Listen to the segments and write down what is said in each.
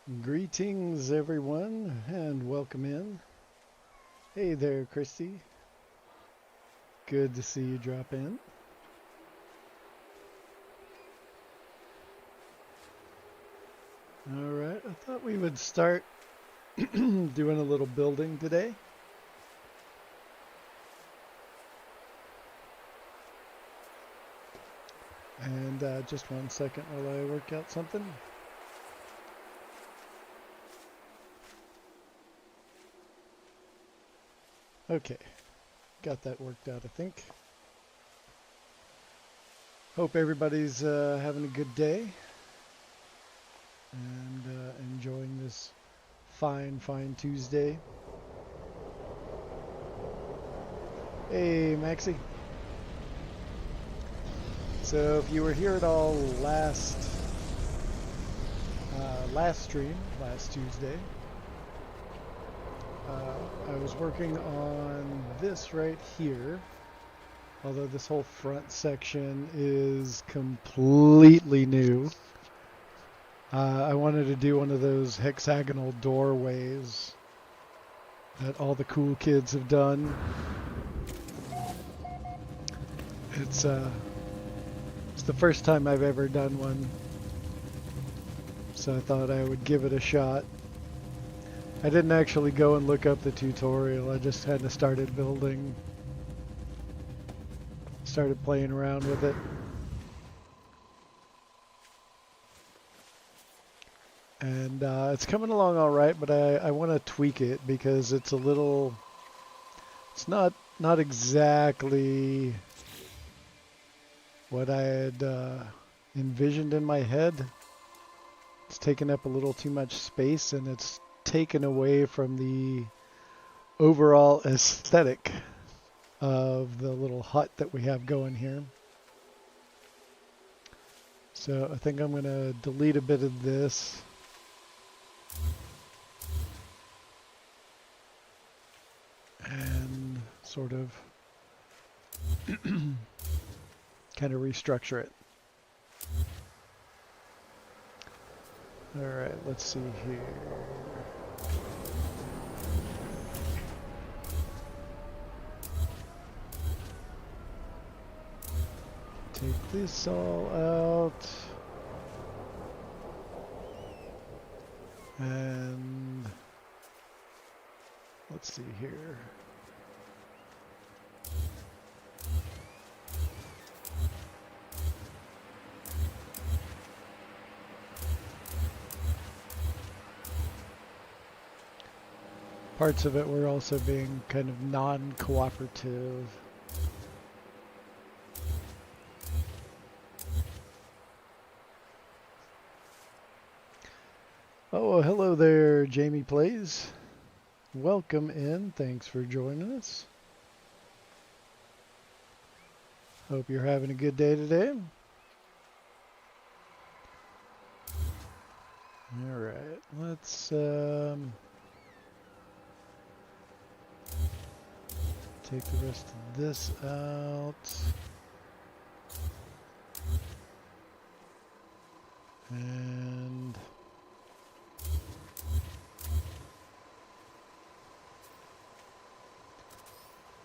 Greetings, everyone, and welcome in. Hey there, Christy. Good to see you drop in. All right, I thought we would start doing a little building today. And just one second while I work out something. Okay, got that worked out, I think. Hope everybody's having a good day and enjoying this fine Tuesday. Hey, Maxie. So if you were here at all last stream, last Tuesday, I was working on this right here, although this whole front section is completely new. I wanted to do one of those hexagonal doorways that all the cool kids have done. It's the first time I've ever done one, so I thought I would give it a shot. I didn't actually go and look up the tutorial, I just kind of started building, started playing around with it. And it's coming along all right, but I want to tweak it because it's a little, it's not exactly what I had envisioned in my head. It's taken up a little too much space, and it's taken away from the overall aesthetic of the little hut that we have going here. So I think I'm going to delete a bit of this. And sort of kind of restructure it. All right, let's see here. Take this all out. And let's see here. Parts of it were also being kind of non-cooperative. Oh, hello there, Jamie Plays. Welcome in. Thanks for joining us. Hope you're having a good day today. All right, let's take the rest of this out. And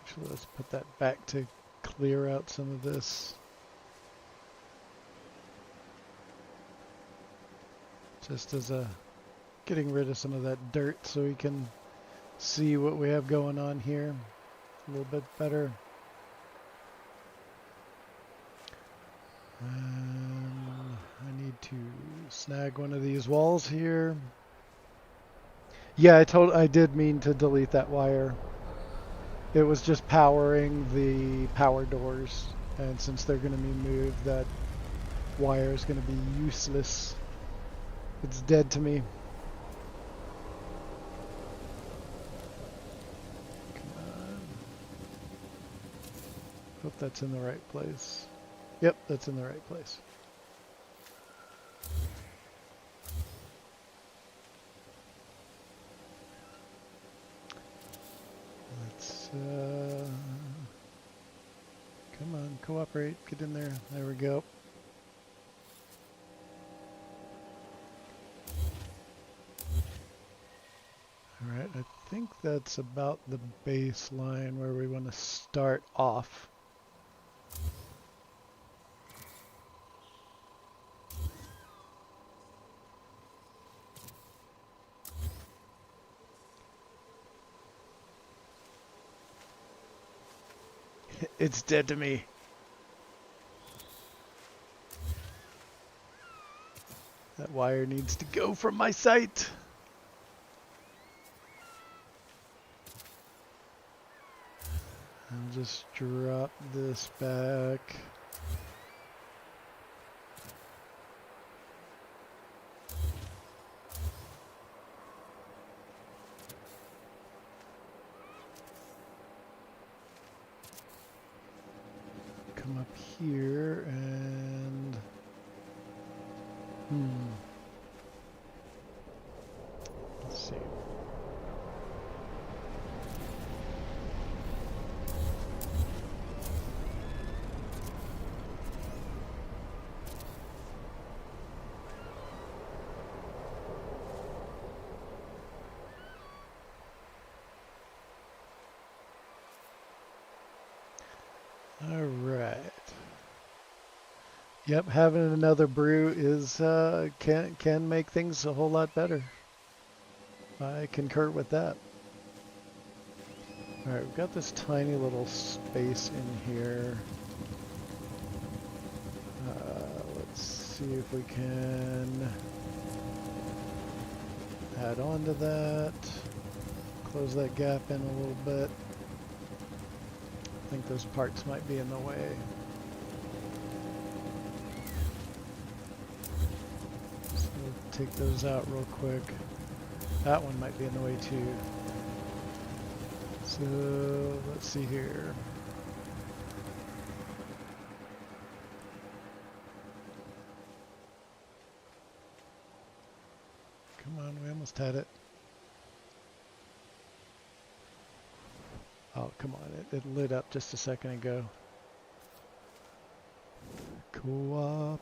actually, let's put that back to clear out some of this. Just as a getting rid of some of that dirt so we can see what we have going on here a little bit better. And I need to snag one of these walls here. Yeah, I did mean to delete that wire. It was just powering the power doors, and since they're going to be moved, that wire is going to be useless. It's dead to me. Come on. Hope that's in the right place. Yep, that's in the right place. Let's come on, cooperate, get in there. There we go. I think that's about the baseline where we want to start off. It's dead to me. That wire needs to go from my sight. I'll just drop this back. Come up here and... Let's see. All right. Yep, having another brew is can make things a whole lot better. I concur with that. All right, we've got this tiny little space in here. Let's see if we can add on to that. Close that gap in a little bit. I think those parts might be in the way. So we'll take those out real quick. That one might be in the way too. So let's see here. Come on, we almost had it. Oh, come on, it lit up just a second ago. Cooperate.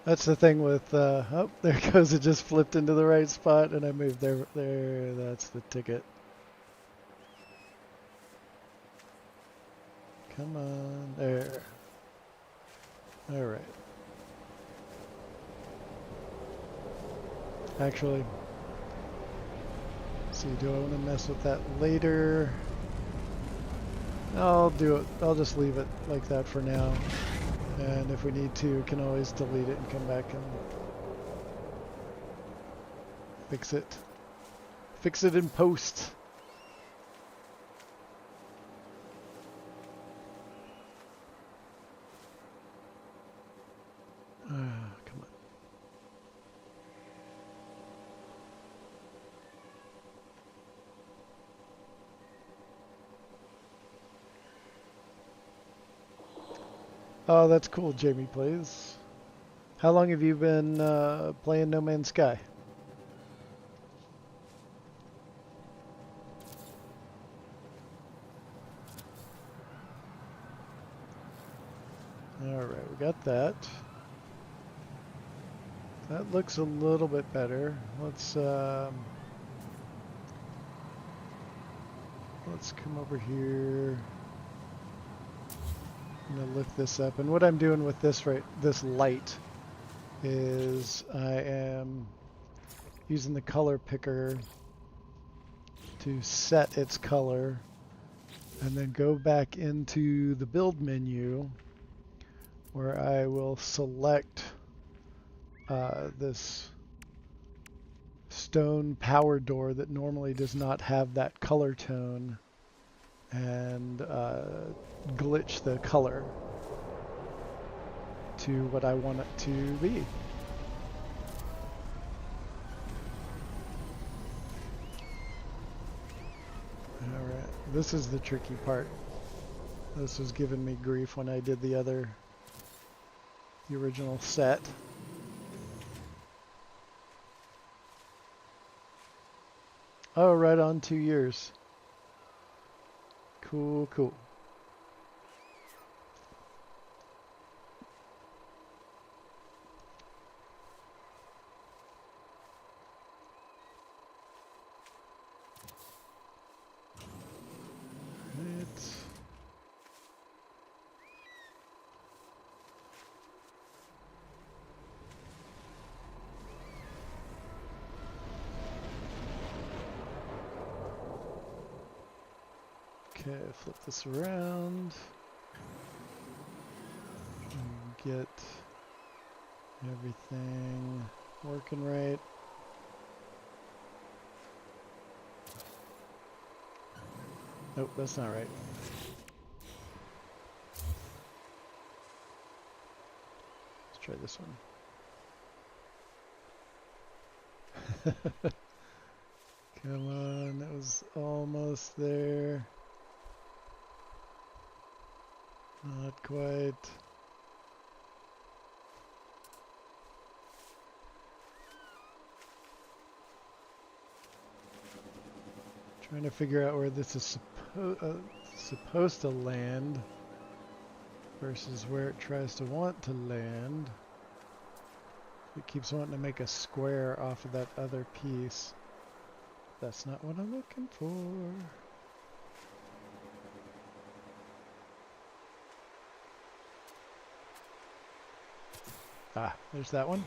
That's the thing with, oh, there it goes, it just flipped into the right spot and I moved there, that's the ticket. Come on, there. All right. Actually, see, do I want to mess with that later? I'll do it. I'll just leave it like that for now. And if we need to, we can always delete it and come back and fix it. Fix it in post. Come on. Oh, that's cool, Jamie Plays. How long have you been playing No Man's Sky? Alright, we got that. That looks a little bit better. Let's come over here. I'm gonna lift this up, and what I'm doing with this this light is I am using the color picker to set its color, and then go back into the build menu where I will select this stone power door that normally does not have that color tone, and glitch the color to what I want it to be. Alright, this is the tricky part. This was giving me grief when I did the original set. Oh, right on 2 years. Cool, cool. Okay, flip this around. And get everything working right. Nope, that's not right. Let's try this one. Come on, that was almost there. Not quite. Trying to figure out where this is supposed to land versus where it tries to want to land. It keeps wanting to make a square off of that other piece. That's not what I'm looking for. Ah, there's that one.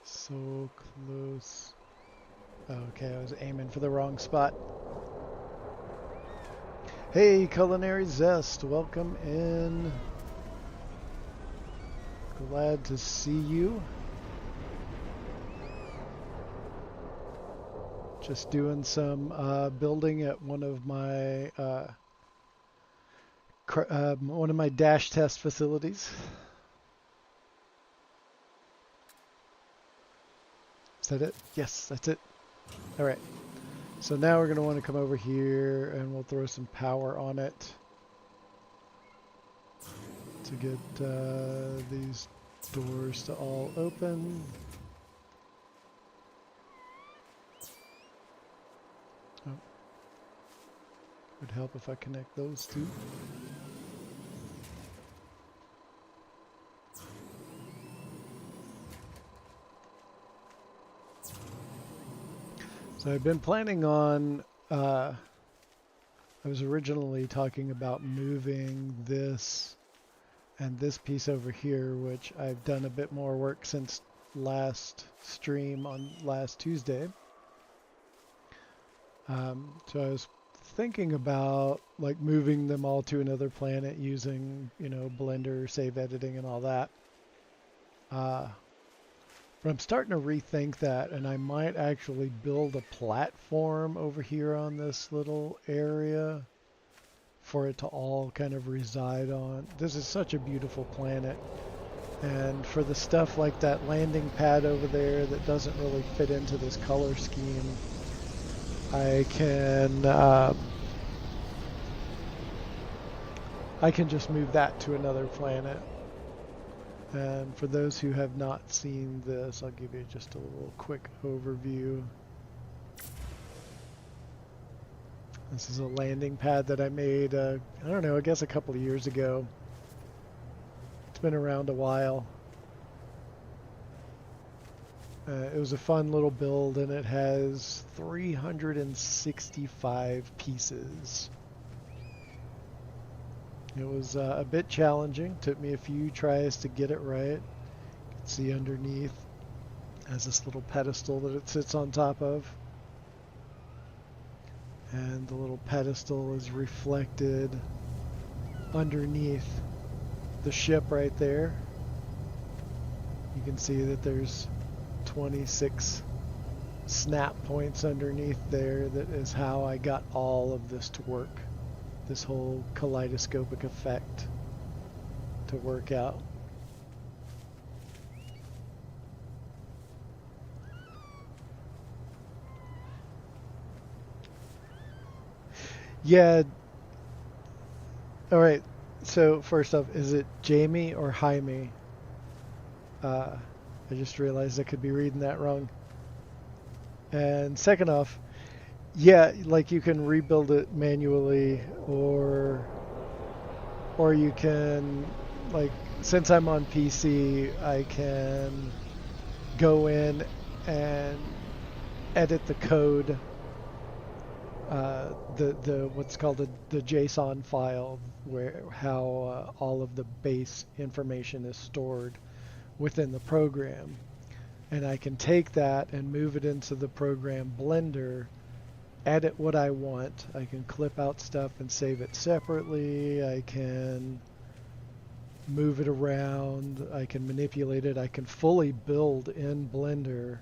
So close. Okay, I was aiming for the wrong spot. Hey, Culinary Zest, welcome in. Glad to see you. Just doing some building at one of my dash test facilities. Is that it? Yes, that's it. All right. So now we're going to want to come over here and we'll throw some power on it to get these doors to all open. Oh. Would help if I connect those two. So I've been planning on, I was originally talking about moving this and this piece over here, which I've done a bit more work since last stream on last Tuesday. So I was thinking about like moving them all to another planet using, you know, Blender, save editing and all that. But I'm starting to rethink that, and I might actually build a platform over here on this little area for it to all kind of reside on. This is such a beautiful planet, and for the stuff like that landing pad over there that doesn't really fit into this color scheme, I can just move that to another planet. And for those who have not seen this, I'll give you just a little quick overview. This is a landing pad that I made, I don't know, I guess a couple of years ago. It's been around a while. It was a fun little build, and it has 365 pieces. It was a bit challenging. Took me a few tries to get it right. You can see underneath has this little pedestal that it sits on top of. And the little pedestal is reflected underneath the ship right there. You can see that there's 26 snap points underneath there. That is how I got all of this to work. This whole kaleidoscopic effect to work out. Yeah. All right. So first off, is it Jamie or Jaime? I just realized I could be reading that wrong. And second off, yeah, like you can rebuild it manually, or you can, like, since I'm on PC, I can go in and edit the code, the what's called the JSON file, where all of the base information is stored within the program. And I can take that and move it into the program Blender, edit what I want. I can clip out stuff and save it separately. I can move it around. I can manipulate it. I can fully build in Blender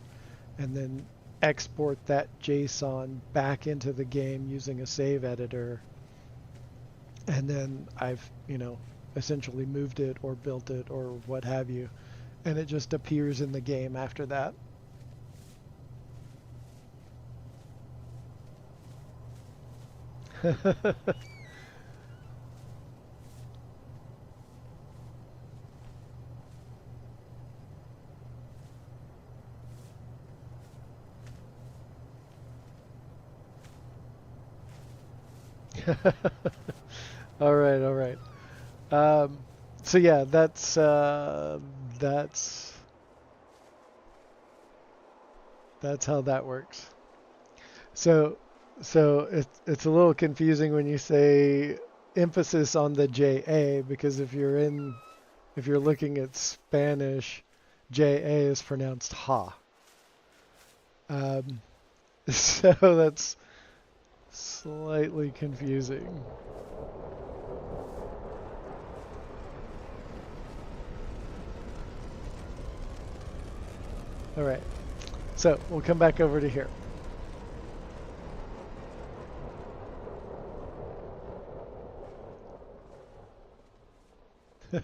and then export that JSON back into the game using a save editor. And then I've, essentially moved it or built it or what have you. And it just appears in the game after that. All right, all right. So yeah, that's how that works. So it's a little confusing when you say emphasis on the JA, because if you're looking at Spanish, JA is pronounced ha. So that's slightly confusing. All right, so we'll come back over to here. All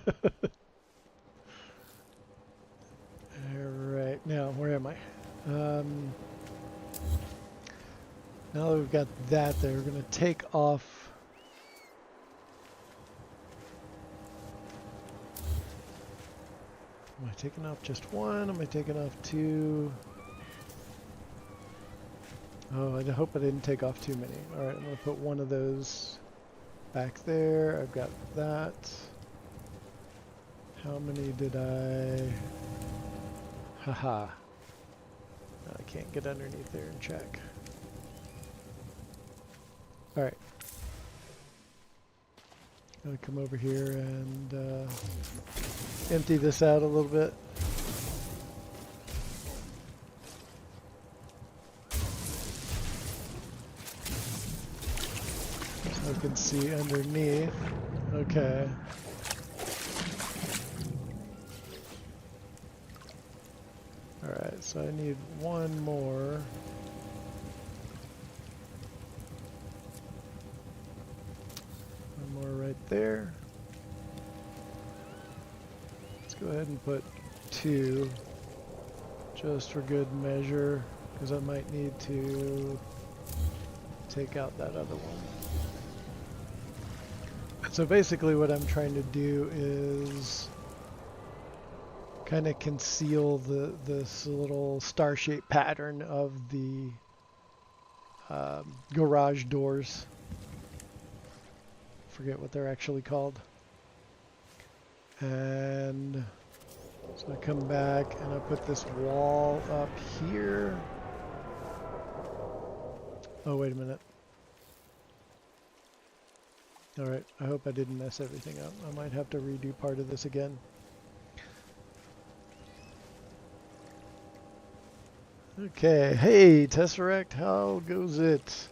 right, now where am I? Now that we've got that there, we're going to take off. Am I taking off just one? Am I taking off two? Oh, I hope I didn't take off too many. All right, I'm going to put one of those back there. I've got that. How many did I? Haha. I can't get underneath there and check. All right. Gonna come over here and empty this out a little bit. So I can see underneath. Okay. Alright, so I need one more. One more right there. Let's go ahead and put two, just for good measure, because I might need to take out that other one. So basically what I'm trying to do is kind of conceal this little star-shaped pattern of the garage doors. Forget what they're actually called. And so I come back and I put this wall up here. Oh, wait a minute. All right, I hope I didn't mess everything up. I might have to redo part of this again. Okay, hey Tesseract, how goes it?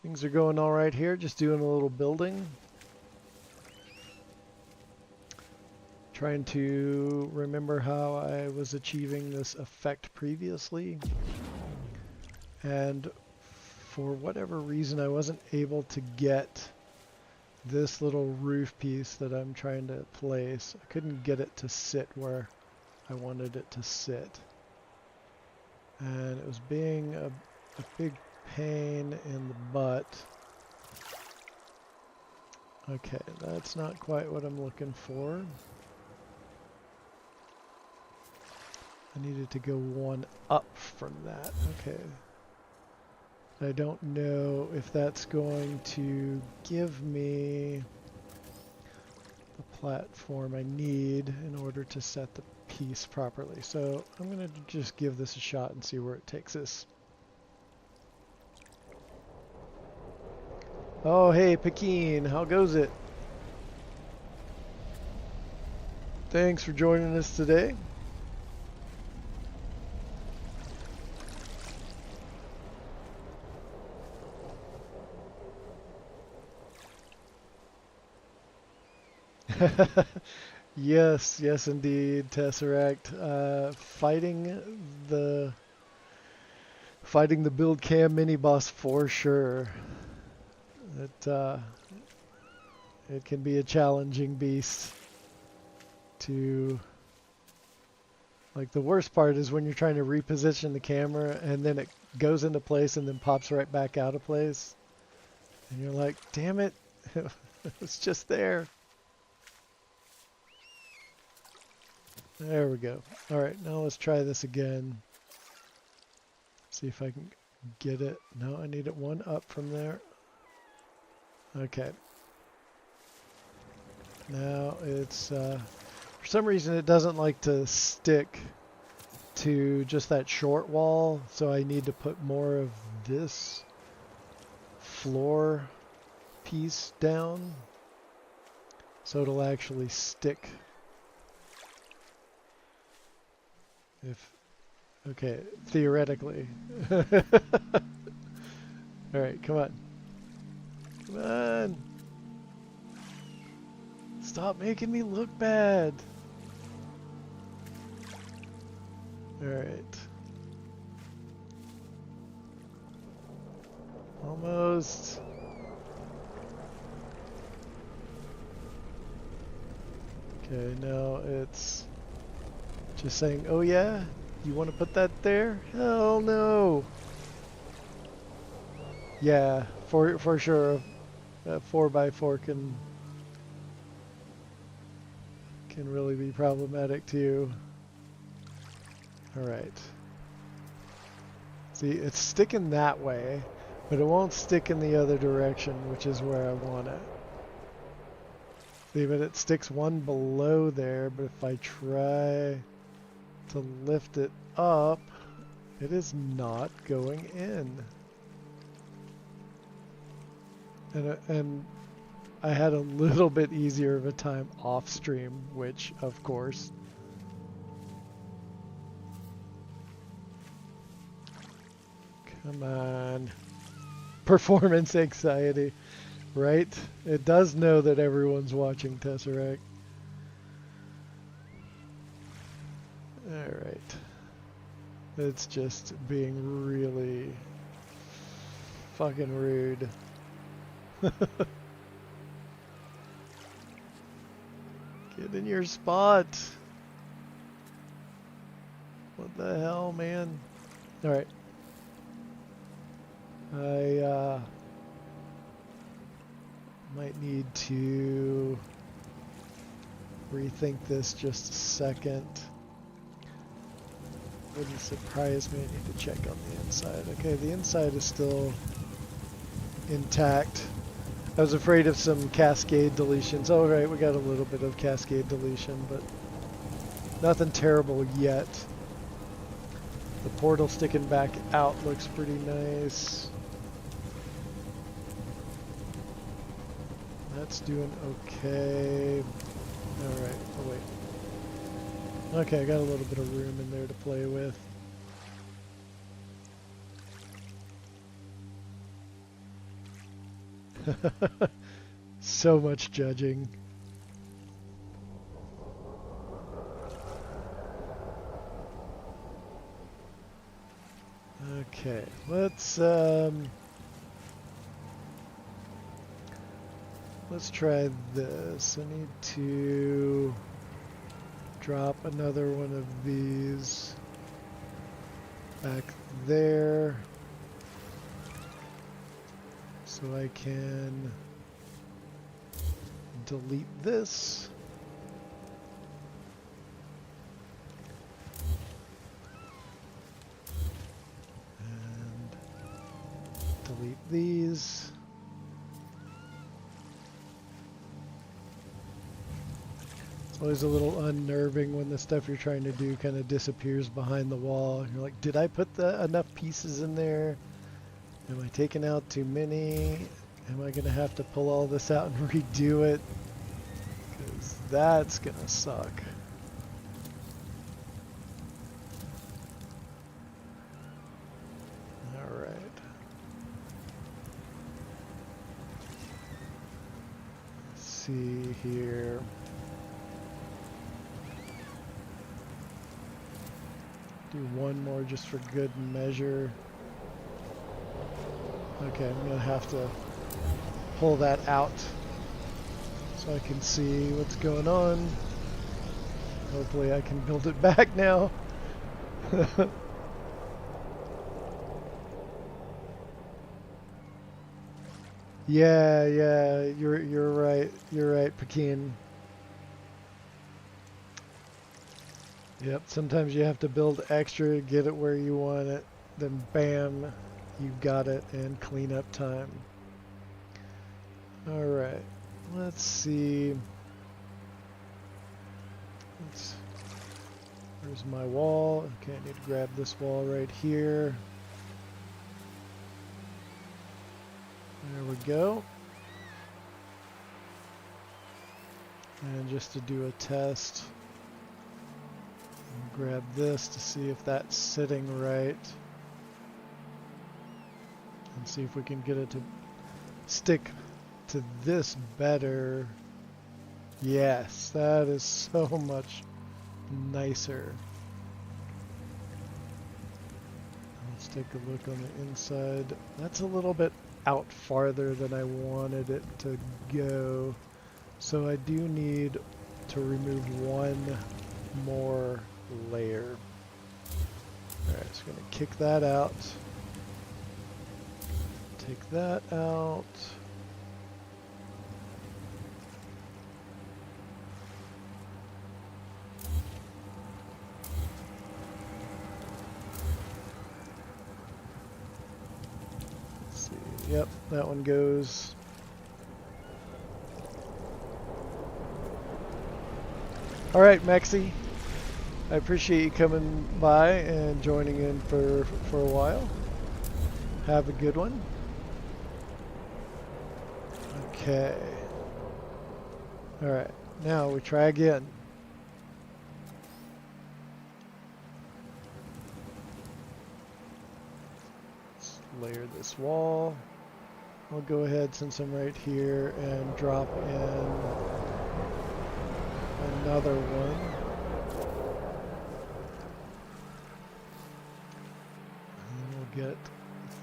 Things are going all right here, just doing a little building. Trying to remember how I was achieving this effect previously. And for whatever reason, I wasn't able to get this little roof piece that I'm trying to place. I couldn't get it to sit where I wanted it to sit. And it was being a big pain in the butt. Okay, that's not quite what I'm looking for. I needed to go one up from that. Okay. I don't know if that's going to give me the platform I need in order to set the piece properly. So I'm going to just give this a shot and see where it takes us. Oh, hey, Pekin, how goes it? Thanks for joining us today. Yes, yes, indeed, Tesseract. The fighting the build cam mini boss for sure. It can be a challenging beast to. Like the worst part is when you're trying to reposition the camera and then it goes into place and then pops right back out of place. And you're like, damn it, it's just there. There we go. All right, now let's try this again. See if I can get it. No, I need it one up from there. Okay. Now it's, for some reason it doesn't like to stick to just that short wall, so I need to put more of this floor piece down so it'll actually stick. Okay, theoretically. Alright, come on. Come on. Stop making me look bad. Alright. Almost. Okay, now it's just saying, oh yeah? You want to put that there? Hell no! Yeah, for sure. 4x4 can really be problematic too. Alright. See, it's sticking that way, but it won't stick in the other direction, which is where I want it. See, but it sticks one below there, but if I try to lift it up, it is not going in. And I had a little bit easier of a time off stream, which of course. Come on. Performance anxiety, right? It does know that everyone's watching Tesseract. Alright. It's just being really fucking rude. Get in your spot. What the hell, man? Alright. I might need to rethink this just a second. Wouldn't surprise me. I need to check on the inside. Okay, the inside is still intact. I was afraid of some cascade deletions. Oh, right, we got a little bit of cascade deletion, but nothing terrible yet. The portal sticking back out looks pretty nice. That's doing okay. Alright, oh wait. Okay, I got a little bit of room in there to play with. So much judging. Okay, let's try this. I need to drop another one of these back there so I can delete this. And delete these. It's always a little unnerving when the stuff you're trying to do kind of disappears behind the wall. You're like, did I put enough pieces in there? Am I taking out too many? Am I going to have to pull all this out and redo it? Because that's going to suck. Alright. Let's see here. Do one more just for good measure. Okay, I'm gonna have to pull that out so I can see what's going on. Hopefully I can build it back now. Yeah, you're right. You're right, Pekin. Yep, sometimes you have to build extra, get it where you want it, then bam, you got it, and cleanup time. Alright, let's see. Where's my wall? Okay, I need to grab this wall right here. There we go. And just to do a test, I'll grab this to see if that's sitting right. And see if we can get it to stick to this better. Yes, that is so much nicer. Let's take a look on the inside. That's a little bit out farther than I wanted it to go. So I do need to remove one more layer. Alright, just going to kick that out. Take that out. Let's see. Yep, that one goes. Alright, Maxie. I appreciate you coming by and joining in for a while. Have a good one. Okay. Alright, now we try again. Let's layer this wall. I'll go ahead, since I'm right here, and drop in another one. And we'll get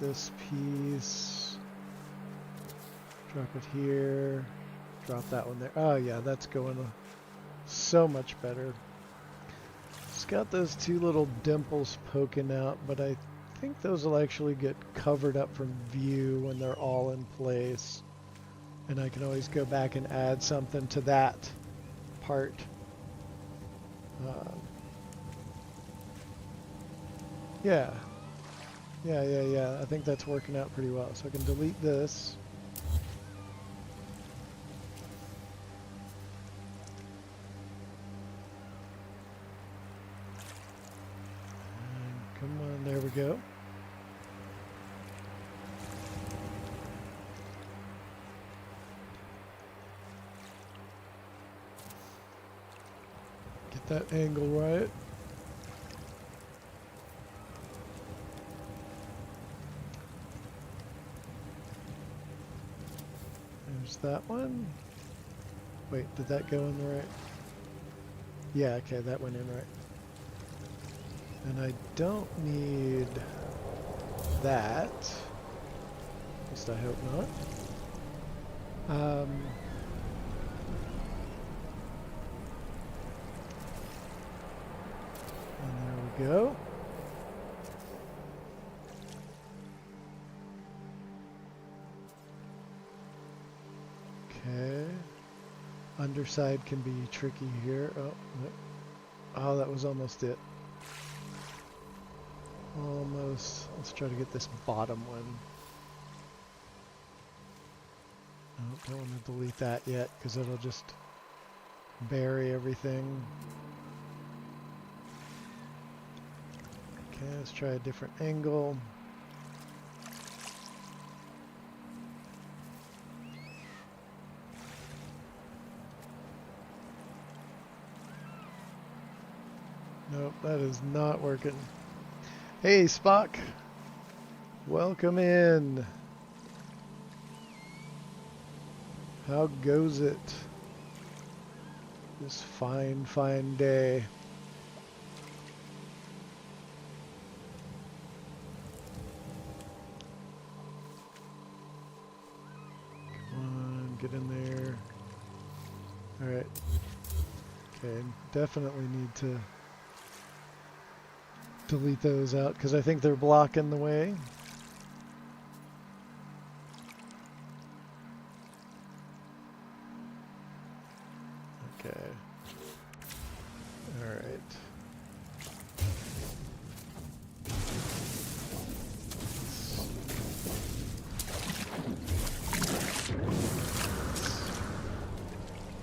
this piece. Drop it here. Drop that one there. Oh yeah, that's going so much better. It's got those two little dimples poking out, but I think those will actually get covered up from view when they're all in place. And I can always go back and add something to that part. Yeah. I think that's working out pretty well. So I can delete this. And come on, there we go. Get that angle right. There's that one. Wait, did that go in the right? Yeah, okay, that went in right. And I don't need that. At least I hope not. And there we go. Okay. Underside can be tricky here. Oh, that was almost it. Almost. Let's try to get this bottom one. Oh, don't want to delete that yet because it'll just bury everything. Okay, let's try a different angle. Nope, that is not working. Hey, Spock. Welcome in. How goes it? This fine, fine day. get in there. Alright. Okay, definitely need to delete those out because I think they're blocking the way. Okay. Alright.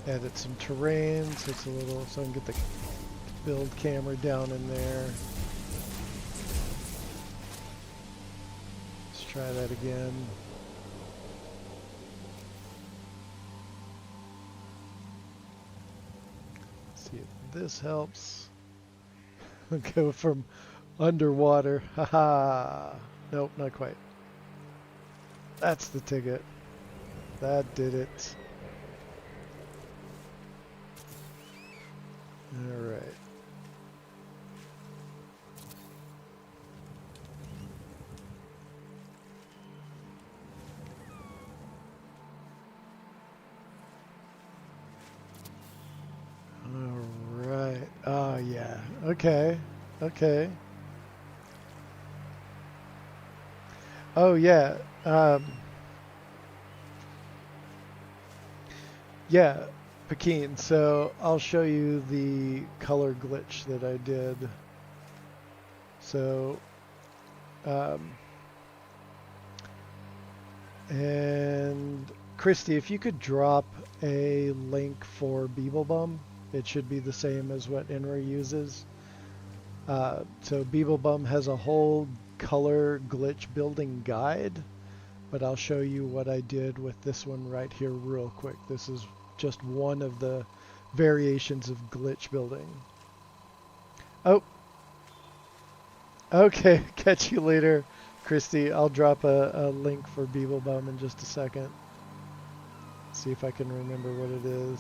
Added some terrain so it's a little, so I can get the build camera down in there. Let's try that again. See if this helps. Go from underwater. Haha. Nope, not quite. That's the ticket. That did it. All right. All right. Oh, yeah. Okay. Okay. Oh, yeah. Yeah. Pekin, so I'll show you the color glitch that I did. So, and Christy, if you could drop a link for Beeblebum, it should be the same as what Enra uses. So Beeblebum has a whole color glitch building guide, but I'll show you what I did with this one right here real quick. This is just one of the variations of glitch building. Oh, okay. Catch you later, Christy. I'll drop a link for Beeblebum in just a second. See if I can remember what it is.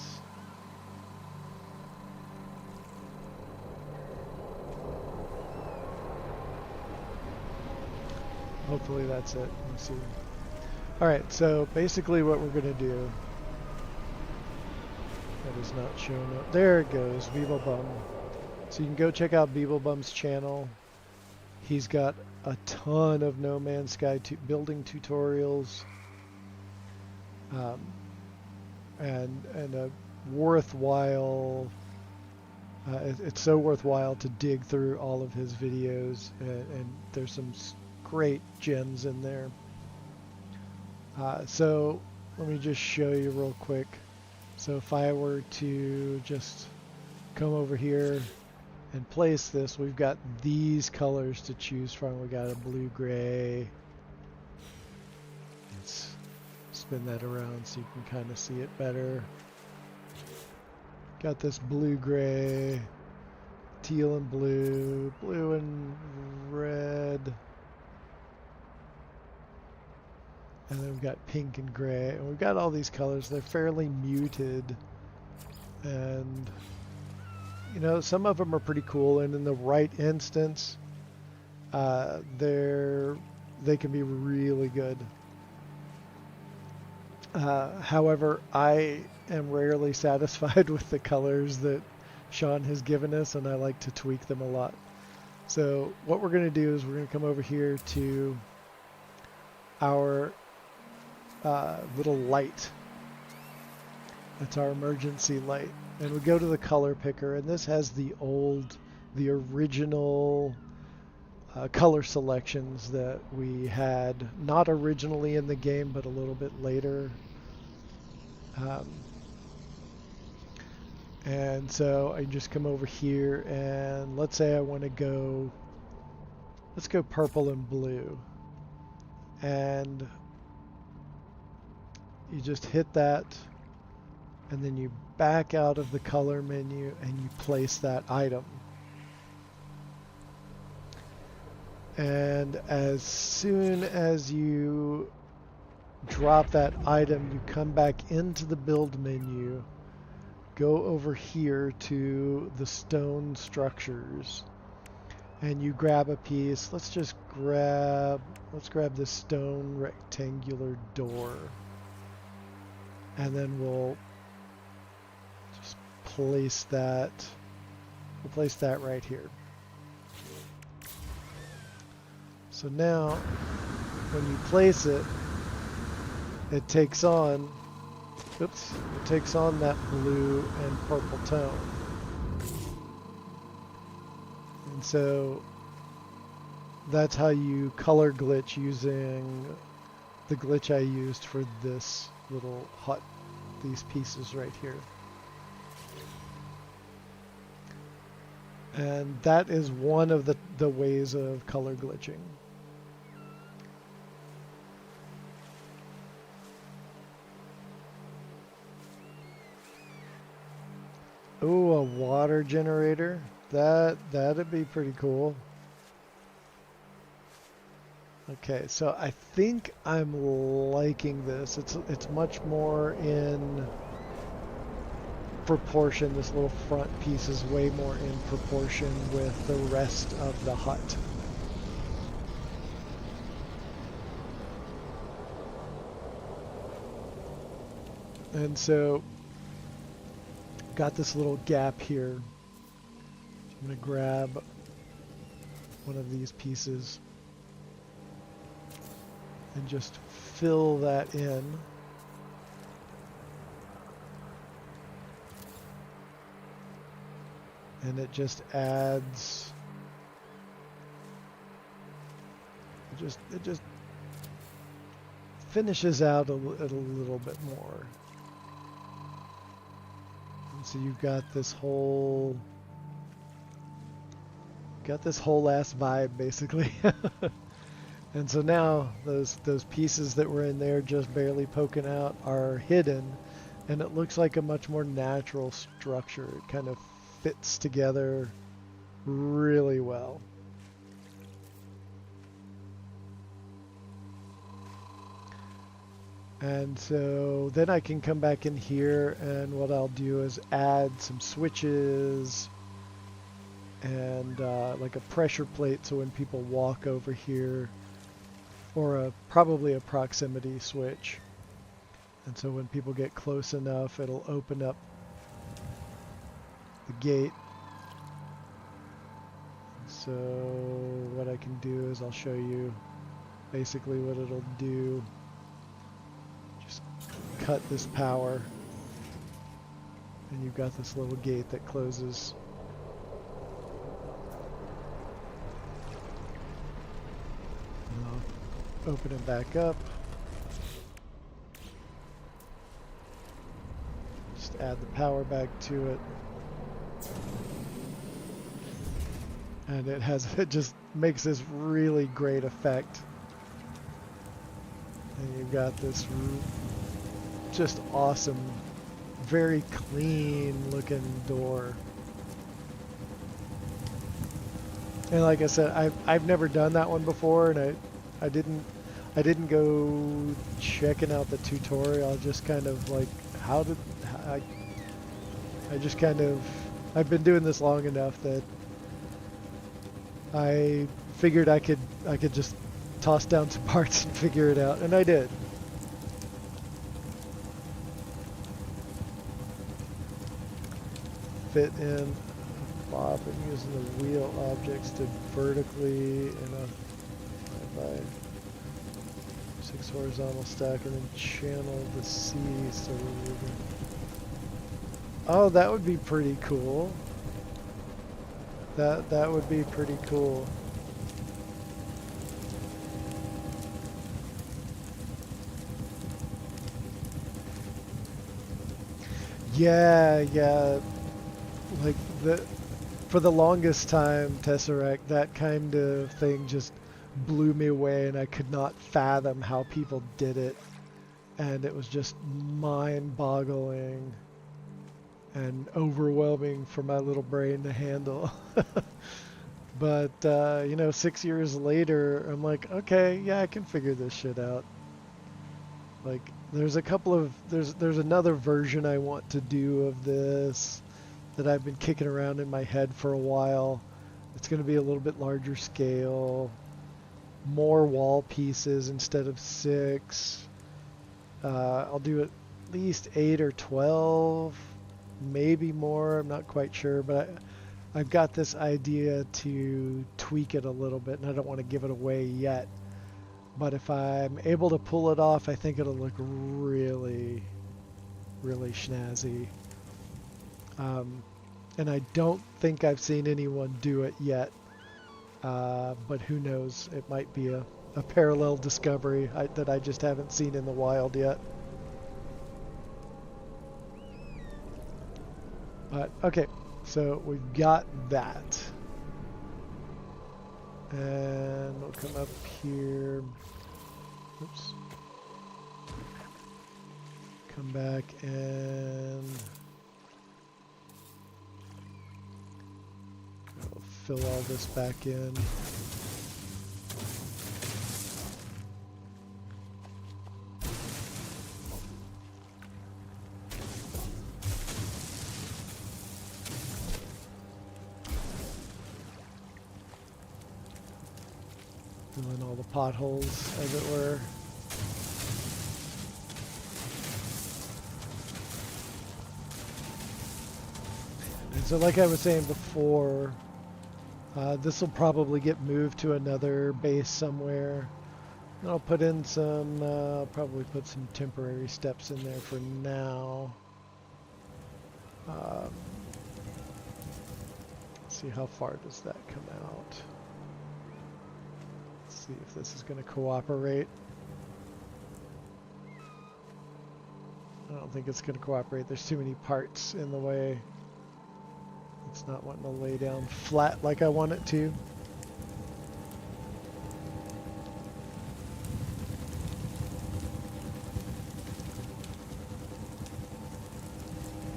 Hopefully that's it. Let me see. All right, so basically what we're going to do. That is not showing up. There it goes, Beeblebum. So you can go check out Beeblebum's channel. He's got a ton of No Man's Sky building tutorials, and a worthwhile. It's so worthwhile to dig through all of his videos, and there's some great gems in there. So let me just show you real quick. So if I were to just come over here and place this, we've got these colors to choose from. We got a blue gray. Let's spin that around so you can kind of see it better. Got this blue gray, teal and blue, blue and red. And then we've got pink and gray, and we've got all these colors. They're fairly muted, and you know, some of them are pretty cool, and in the right instance, they can be really good. However, I am rarely satisfied with the colors that Sean has given us, and I like to tweak them a lot. So what we're going to do is we're going to come over here to our little light. That's our emergency light. And we go to the color picker, and this has the original color selections that we had, not originally in the game, but a little bit later. And so I just come over here, and let's say I want to go, let's go purple and blue. And you just hit that, and then you back out of the color menu and you place that item. And as soon as you drop that item, you come back into the build menu, go over here to the stone structures, and you grab a piece. Let's grab this stone rectangular door. And then we'll just place that. We'll place that right here. So now, when you place it, it takes on, oops, it takes on that blue and purple tone. And so that's how you color glitch using the glitch I used for this little hut, these pieces right here. And that is one of the ways of color glitching. Oh, a water generator. That'd be pretty cool. Okay, so I think I'm liking this. It's much more in proportion. This little front piece is way more in proportion with the rest of the hut. And so got this little gap here. I'm going to grab one of these pieces and just fill that in. And it just adds, it just finishes out a little bit more. And so you've got this whole ass vibe basically. And so now those pieces that were in there just barely poking out are hidden, and it looks like a much more natural structure. It kind of fits together really well. And so then I can come back in here, and what I'll do is add some switches and like a pressure plate, so when people walk over here, or probably a proximity switch. And so when people get close enough, it'll open up the gate. So what I can do is I'll show you basically what it'll do. Just cut this power, and you've got this little gate that closes. Open it back up. Just add the power back to it. And it just makes this really great effect. And you've got this just awesome, very clean looking door. And like I said, I've never done that one before, and I didn't go checking out the tutorial. Just kind of like, I've been doing this long enough that I figured I could just toss down some parts and figure it out, and I did. Fit in, flop, and using the wheel objects to vertically in a 5x6 horizontal stack, and then channel the C so we're moving. Oh, that would be pretty cool. That would be pretty cool. Yeah. Like for the longest time, Tesseract, that kind of thing just blew me away, and I could not fathom how people did it. And it was just mind-boggling and overwhelming for my little brain to handle. But, 6 years later, I'm like, okay, yeah, I can figure this shit out. Like, there's another version I want to do of this that I've been kicking around in my head for a while. It's going to be a little bit larger scale, more wall pieces instead of 6. I'll do it least 8 or 12, maybe more. I'm not quite sure, but I've got this idea to tweak it a little bit, and I don't want to give it away yet. But if I'm able to pull it off, I think it'll look really, really snazzy. And I don't think I've seen anyone do it yet. But who knows? It might be a parallel discovery that I just haven't seen in the wild yet. But okay, so we've got that. And we'll come up here. Oops. Come back and we'll fill all this back in. Filling all the potholes, as it were. And so like I was saying before, this will probably get moved to another base somewhere. And I'll put in some, I'll probably put some temporary steps in there for now. Let's see, how far does that come out? Let's see if this is going to cooperate. I don't think it's going to cooperate. There's too many parts in the way. It's not wanting to lay down flat like I want it to.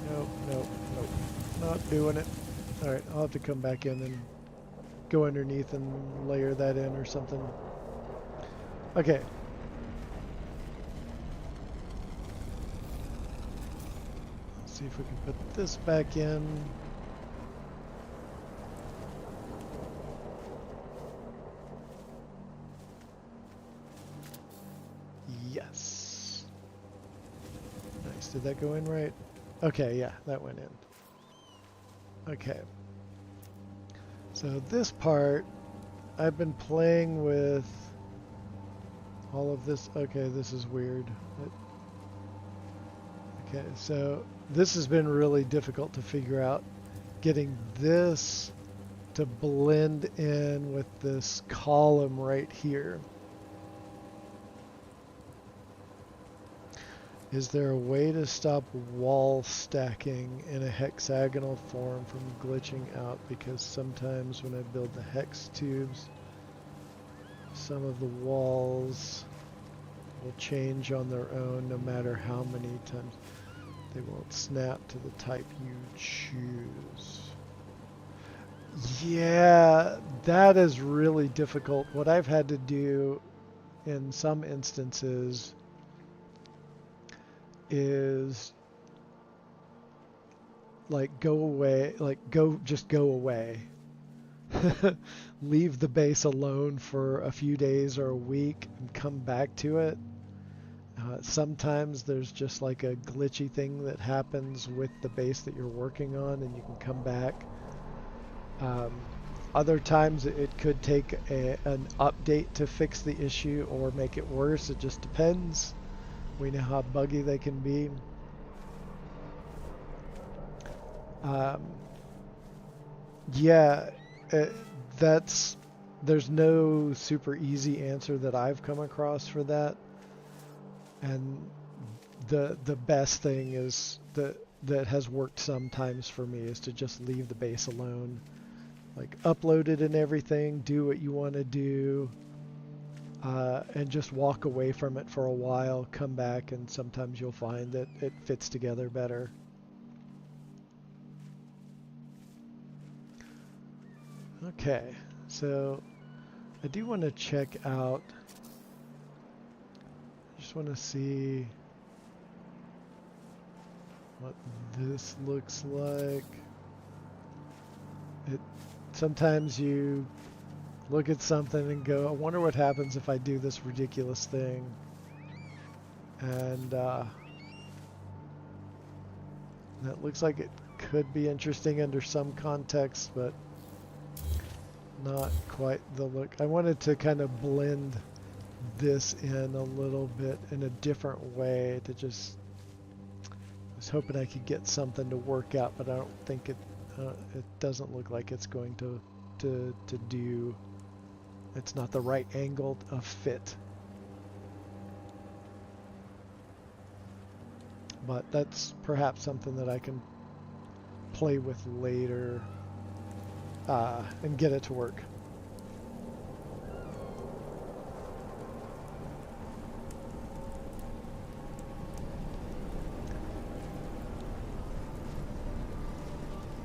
Nope, nope, nope. Not doing it. Alright, I'll have to come back in and go underneath and layer that in or something. Okay. Let's see if we can put this back in. Yes. Nice. Did that go in right? Okay, yeah, that went in. Okay. So this part, I've been playing with all of this. Okay, this is weird. Okay, so this has been really difficult to figure out. Getting this to blend in with this column right here. Is there a way to stop wall stacking in a hexagonal form from glitching out? Because sometimes when I build the hex tubes, some of the walls will change on their own no matter how many times. They won't snap to the type you choose. Yeah, that is really difficult. What I've had to do in some instances is like go away, just go away. Leave the base alone for a few days or a week and come back to it. Sometimes there's just like a glitchy thing that happens with the base that you're working on and you can come back. Other times it could take an update to fix the issue or make it worse. It just depends. We know how buggy they can be. Yeah, there's no super easy answer that I've come across for that. And the best thing is that has worked sometimes for me is to just leave the base alone. Like upload it and everything, do what you want to do. And just walk away from it for a while, come back, and sometimes you'll find that it fits together better. Okay, so I do want to check out, I just want to see what this looks like. Sometimes you look at something and go, I wonder what happens if I do this ridiculous thing. And That looks like it could be interesting under some context, but not quite the look. I wanted to kind of blend this in a little bit in a different way to just, I was hoping I could get something to work out, but I don't think it doesn't look like it's going to do, it's not the right angle of fit. But that's perhaps something that I can play with later and get it to work.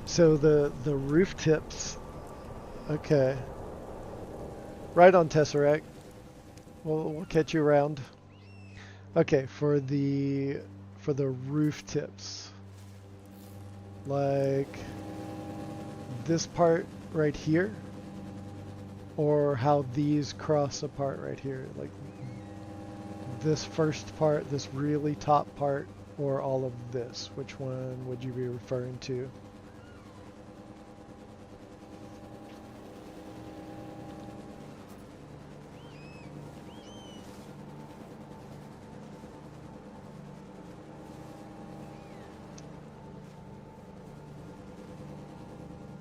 So the roof tips, okay. Right on, Tesseract. We'll catch you around. Okay, for the roof tips, like this part right here, or how these cross apart right here, like this first part, this really top part, or all of this. Which one would you be referring to?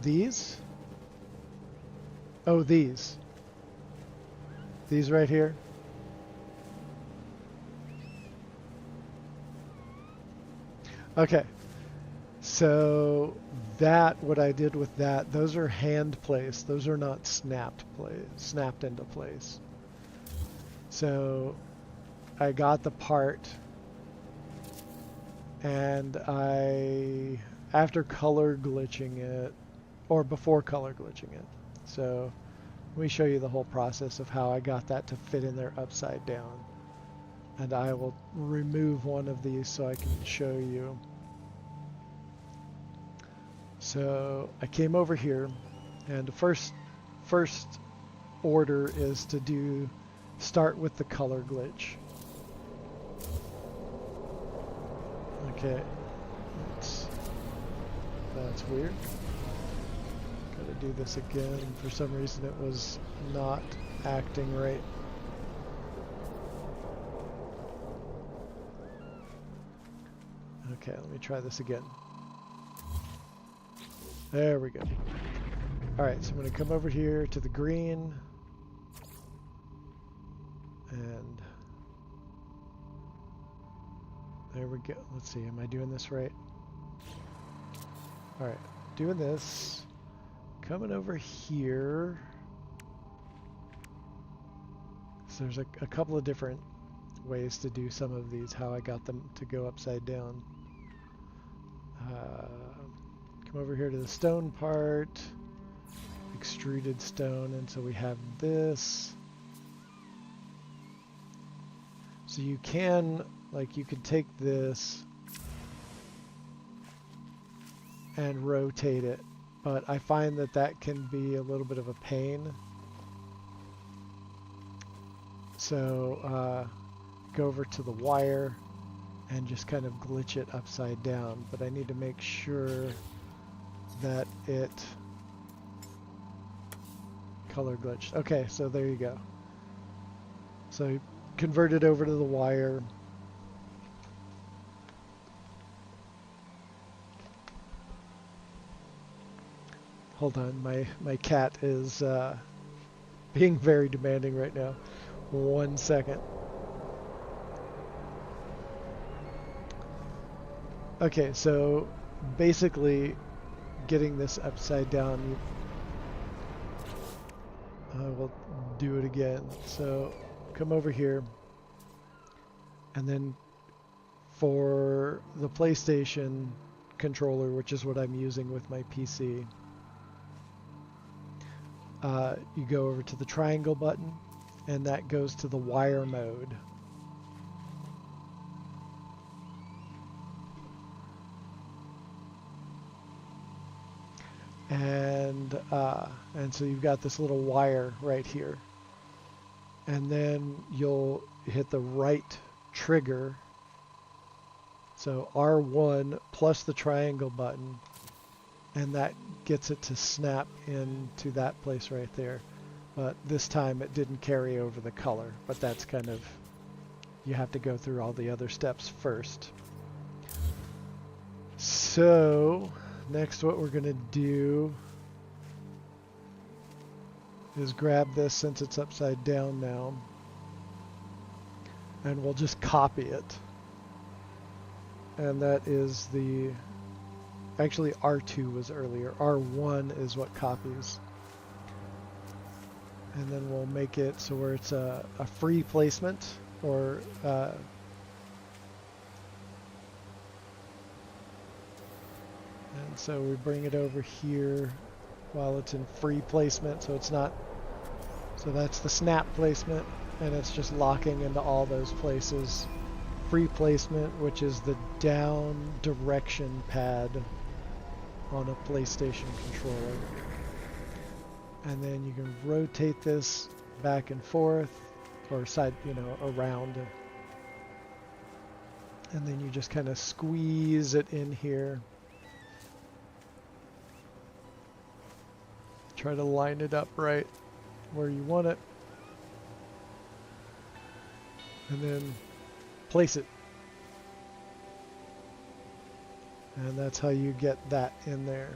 These? Oh, these. These right here? Okay. So that, what I did with that, those are hand placed. Those are not snapped into place. So I got the part, and after color glitching it, or before color glitching it. So let me show you the whole process of how I got that to fit in there upside down. And I will remove one of these so I can show you. So I came over here, and the first order is to start with the color glitch. Okay, that's weird. Gotta do this again. For some reason it was not acting right. Okay, let me try this again. There we go. Alright, so I'm going to come over here to the green. And there we go. Let's see, am I doing this right? Alright, doing this. Coming over here. So there's a couple of different ways to do some of these, how I got them to go upside down. Come over here to the stone part, extruded stone, and so we have this. So you can, like, you could take this and rotate it, but I find that that can be a little bit of a pain. So go over to the wire and just kind of glitch it upside down, but I need to make sure that it color glitched. Okay, so there you go. So convert it over to the wire. Hold on, my cat is being very demanding right now. 1 second. Okay, so basically getting this upside down, I will do it again. So come over here, and then for the PlayStation controller, which is what I'm using with my PC, you go over to the triangle button, and that goes to the wire mode. And so you've got this little wire right here, and then you'll hit the right trigger So R1 plus the triangle button, and that gets it to snap into that place right there. But this time it didn't carry over the color, but that's kind of, you have to go through all the other steps first. So next what we're going to do is grab this, since it's upside down now, and we'll just copy it. And that is the, actually R2 was earlier, R1 is what copies. And then we'll make it so where it's a free placement, or and so we bring it over here while it's in free placement, so it's not, so that's the snap placement, and it's just locking into all those places. Free placement, which is the down direction pad on a PlayStation controller. And then you can rotate this back and forth, or side, around. And then you just kind of squeeze it in here. Try to line it up right where you want it. And then place it. And that's how you get that in there.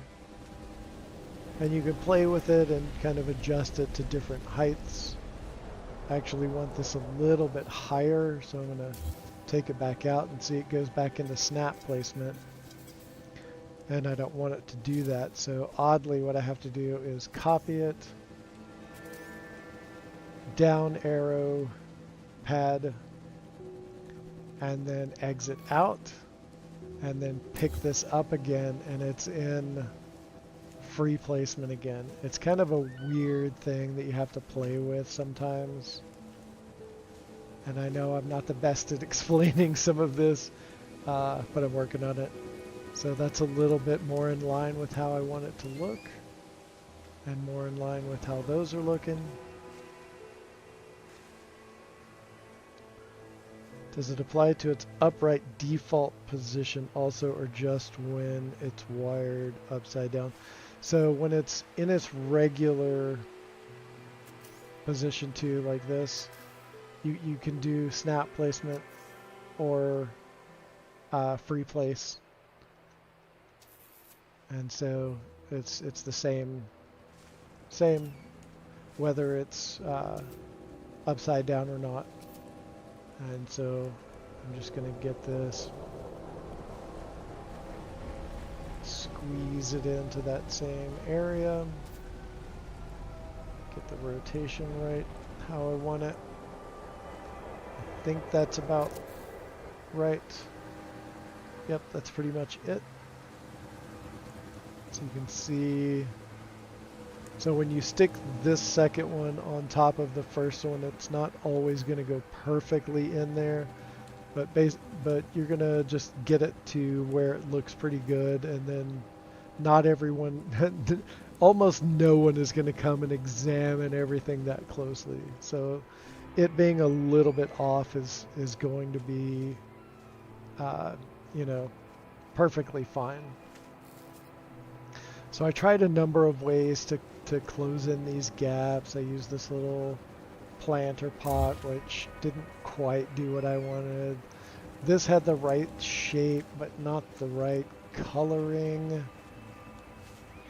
And you can play with it and kind of adjust it to different heights. I actually want this a little bit higher, so I'm going to take it back out and see it goes back into snap placement. And I don't want it to do that, so oddly what I have to do is copy it, down arrow, pad, and then exit out, and then pick this up again, and it's in free placement again. It's kind of a weird thing that you have to play with sometimes. And I know I'm not the best at explaining some of this, but I'm working on it. So that's a little bit more in line with how I want it to look, and more in line with how those are looking. Does it apply to its upright default position also, or just when it's wired upside down? So when it's in its regular position too, like this, you can do snap placement or free place. And so it's the same whether it's upside down or not. And so I'm just going to get this, squeeze it into that same area, get the rotation right how I want it. I think that's about right. Yep, that's pretty much it. So you can see, so when you stick this second one on top of the first one, it's not always going to go perfectly in there, but you're going to just get it to where it looks pretty good, and then not everyone, almost no one is going to come and examine everything that closely. So it being a little bit off is going to be, perfectly fine. So I tried a number of ways to close in these gaps. I used this little planter pot, which didn't quite do what I wanted. This had the right shape, but not the right coloring.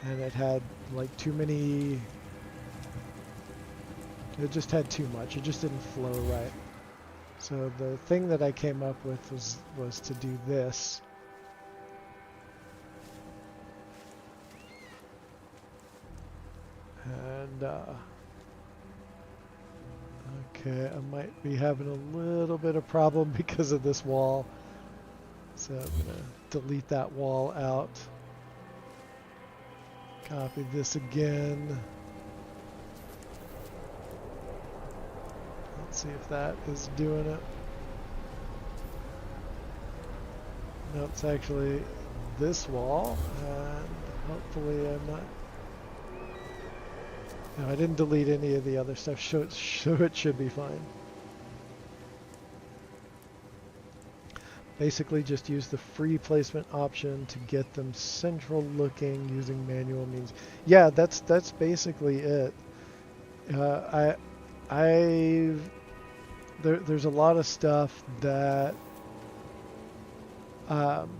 And it had like too many, it just had too much. It just didn't flow right. So the thing that I came up with was to do this. And okay, I might be having a little bit of problem because of this wall. So I'm gonna delete that wall out. Copy this again. Let's see if that is doing it. No, it's actually this wall, and hopefully I'm not. No, I didn't delete any of the other stuff, so it should be fine. Basically just use the free placement option to get them central looking using manual means. Yeah, that's basically it. There's a lot of stuff that um,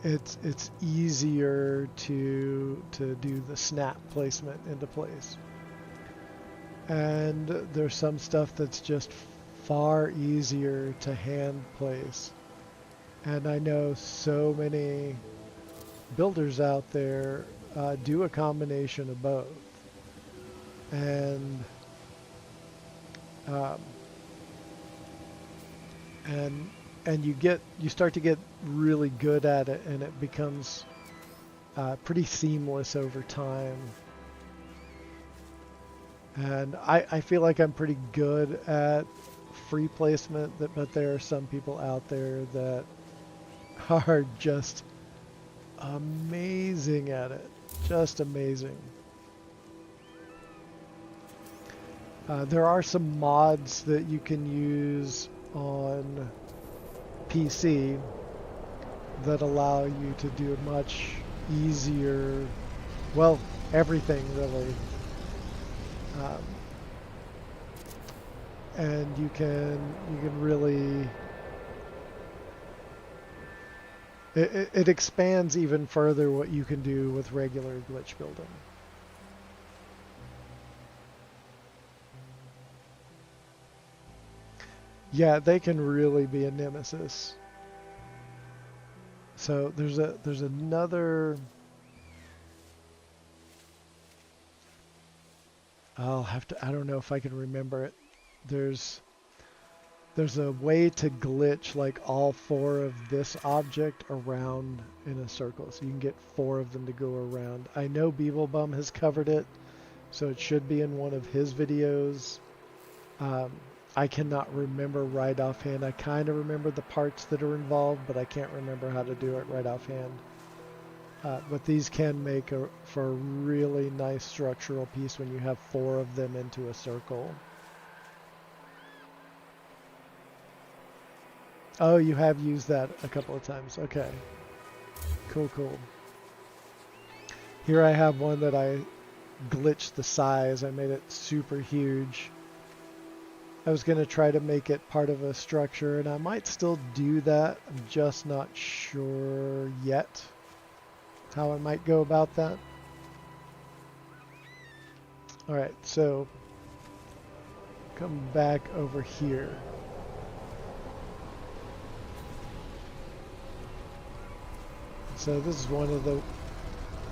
it's easier to do the snap placement into place, and there's some stuff that's just far easier to hand place. And I know so many builders out there do a combination of both, and um, and you start to get really good at it, and it becomes pretty seamless over time. And I feel like I'm pretty good at free placement, but there are some people out there that are just amazing at it. Just amazing. There are some mods that you can use on PC that allow you to do a much easier, well, everything really. And you can really, it expands even further what you can do with regular glitch building. Yeah, they can really be a nemesis. So there's another. I'll have to. I don't know if I can remember it. There's a way to glitch like all 4 of this object around in a circle, so you can get 4 of them to go around. I know Beeblebum has covered it, so it should be in one of his videos. I cannot remember right offhand. I kind of remember the parts that are involved, but I can't remember how to do it right offhand. But these can make for a really nice structural piece when you have 4 of them into a circle. Oh, you have used that a couple of times. Okay. Cool, cool. Here I have one that I glitched the size. I made it super huge. I was going to try to make it part of a structure, and I might still do that. I'm just not sure yet how I might go about that. Alright, so come back over here. So this is one of the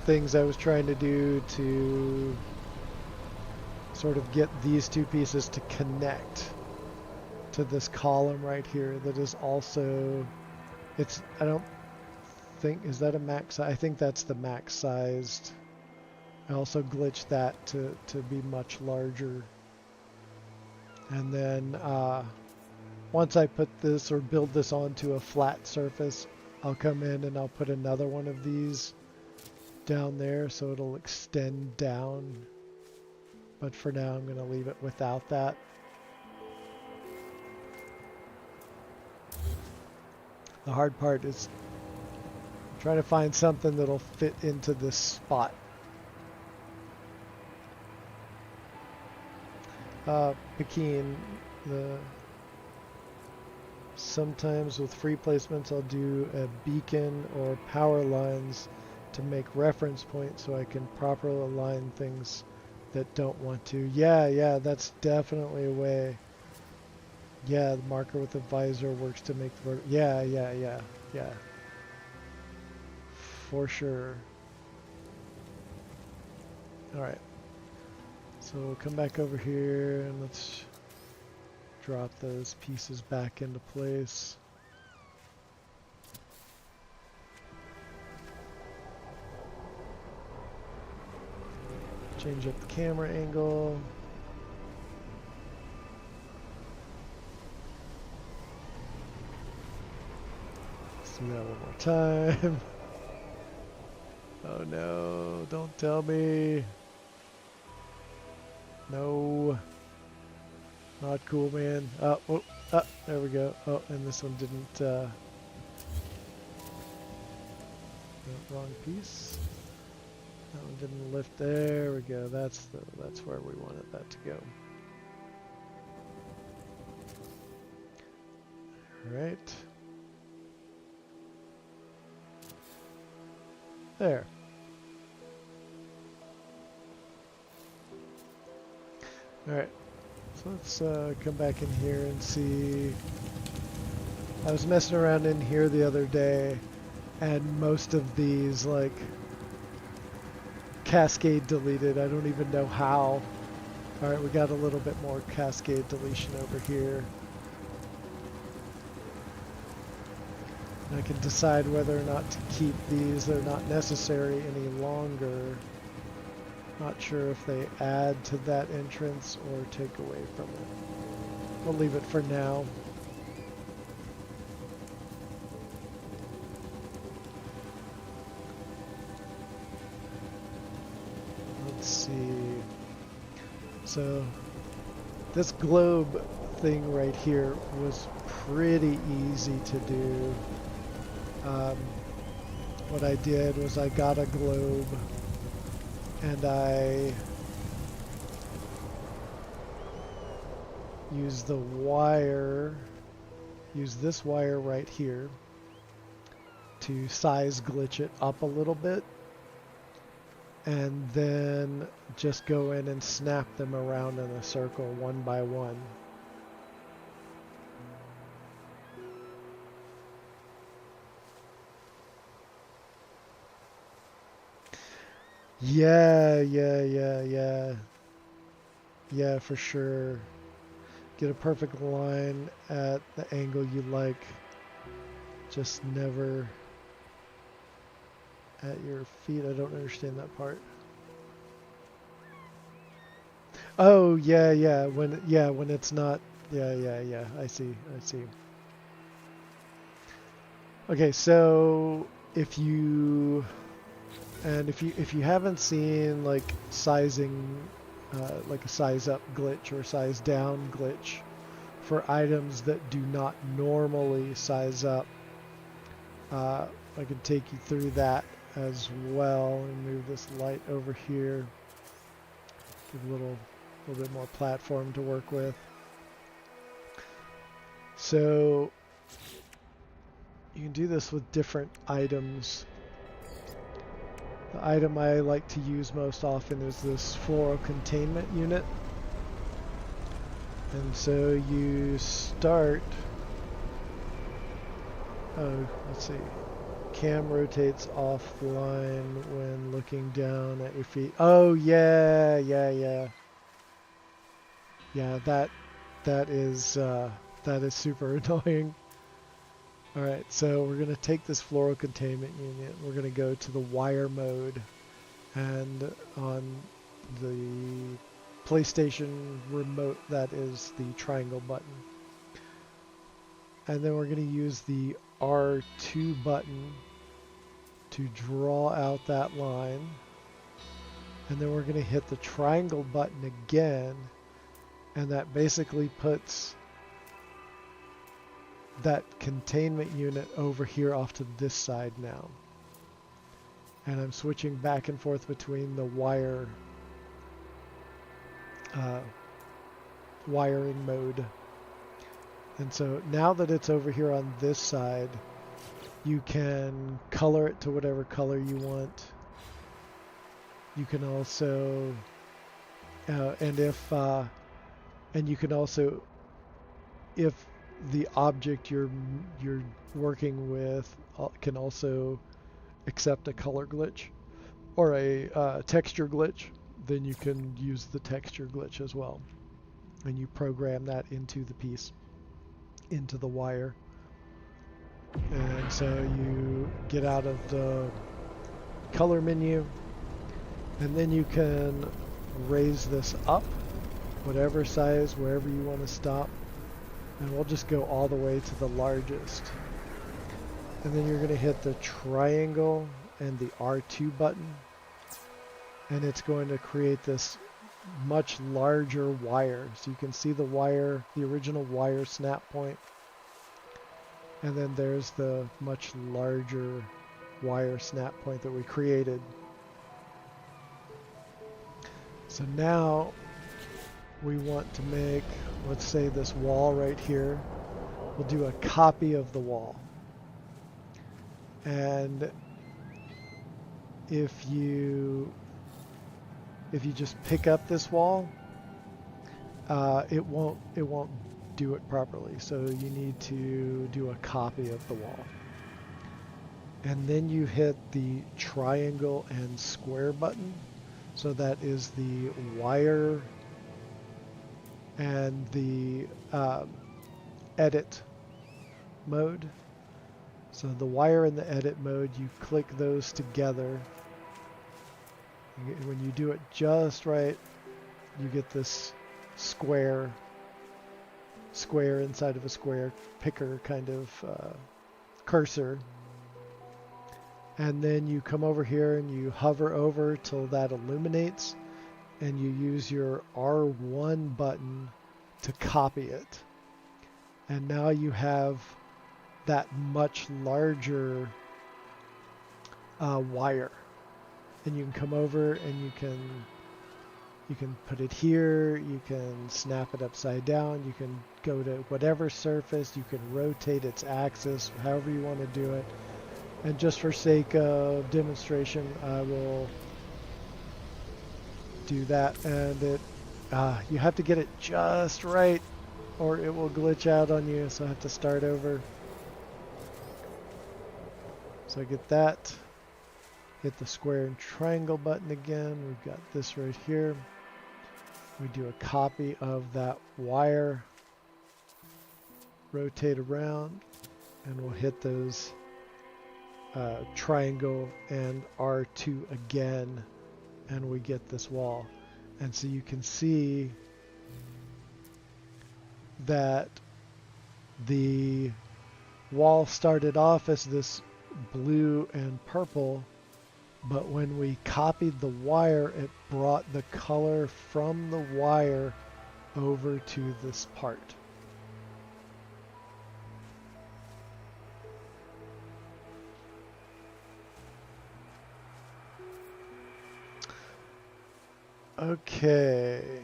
things I was trying to do to sort of get these 2 pieces to connect to this column right here that is also, I don't think, is that a max? I think that's the max sized. I also glitched that to be much larger. And then once I put this or build this onto a flat surface, I'll come in and I'll put another one of these down there so it'll extend down. But for now I'm going to leave it without that. The hard part is trying to find something that'll fit into this spot. Pekin, sometimes with free placements I'll do a beacon or power lines to make reference points so I can properly align things that don't want to. Yeah, that's definitely a way. Yeah, the marker with the visor works to make the... Yeah. For sure. Alright. So we'll come back over here and let's drop those pieces back into place. Change up the camera angle. Let's do that one more time. Oh no, don't tell me. No. Not cool, man. There we go. Oh, and this one didn't, no, wrong piece. That one didn't lift. There we go. That's where we wanted that to go. All right. There. All right. So let's come back in here and see. I was messing around in here the other day, and most of these like cascade deleted. I don't even know how. All right, we got a little bit more cascade deletion over here. And I can decide whether or not to keep these. They're not necessary any longer. Not sure if they add to that entrance or take away from it. We'll leave it for now. Let's see. So this globe thing right here was pretty easy to do. What I did was I got a globe and I used the wire, use this wire right here to size glitch it up a little bit, and then just go in and snap them around in a circle one by one. Yeah, for sure. Get a perfect line at the angle you like. Just never at your feet. I don't understand that part. Oh, yeah. When it's not. Yeah. I see. Okay, so if you haven't seen like sizing, like a size up glitch or size down glitch for items that do not normally size up, I can take you through that as well and move this light over here. Give a little bit more platform to work with. So you can do this with different items. The item I like to use most often is this floral containment unit. And so you start, let's see, cam rotates offline when looking down at your feet. Oh, yeah. Yeah, that is super annoying. All right, so we're going to take this floral containment unit. We're going to go to the wire mode, and on the PlayStation remote, that is the triangle button. And then we're going to use the R2 button to draw out that line. And then we're going to hit the triangle button again, and that basically puts that containment unit over here off to this side now. And I'm switching back and forth between the wiring mode. And so now that it's over here on this side, you can color it to whatever color you want. You can also, and you can also, if the object you're working with can also accept a color glitch or a texture glitch, then you can use the texture glitch as well. And you program that into the piece, into the wire. And so you get out of the color menu, and then you can raise this up, whatever size, wherever you want to stop. And we'll just go all the way to the largest. And then you're going to hit the triangle and the R2 button. And it's going to create this much larger wire. So you can see the wire, the original wire snap point, and then there's the much larger wire snap point that we created. So now we want to make, let's say, this wall right here. We'll do a copy of the wall. And if you just pick up this wall, it won't do it properly. So you need to do a copy of the wall. And then you hit the triangle and square button. So that is the wire and the edit mode. So the wire and the edit mode, you click those together. When you do it just right, you get this square inside of a square picker kind of cursor. And then you come over here and you hover over till that illuminates, and you use your R1 button to copy it. And now you have that much larger wire. And you can come over and you can put it here, you can snap it upside down, you can go to whatever surface, you can rotate its axis, however you want to do it. And just for sake of demonstration, I will do that. And you have to get it just right or it will glitch out on you, so I have to start over. So I get that. Hit the square and triangle button again. We've got this right here. We do a copy of that wire. Rotate around, and we'll hit those triangle and R2 again, and we get this wall. And so you can see that the wall started off as this blue and purple, but when we copied the wire, it brought the color from the wire over to this part. Okay.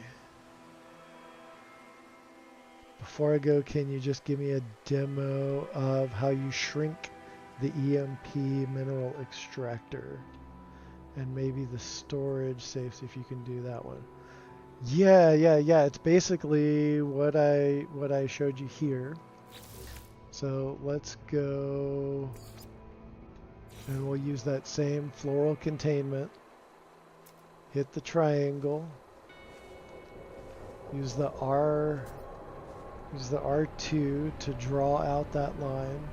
Before I go, can you just give me a demo of how you shrink the EMP mineral extractor? And maybe the storage safe, see if you can do that one. Yeah. It's basically what I showed you here. So let's go, and we'll use that same floral containment. Hit the triangle. Use the R2 to draw out that line.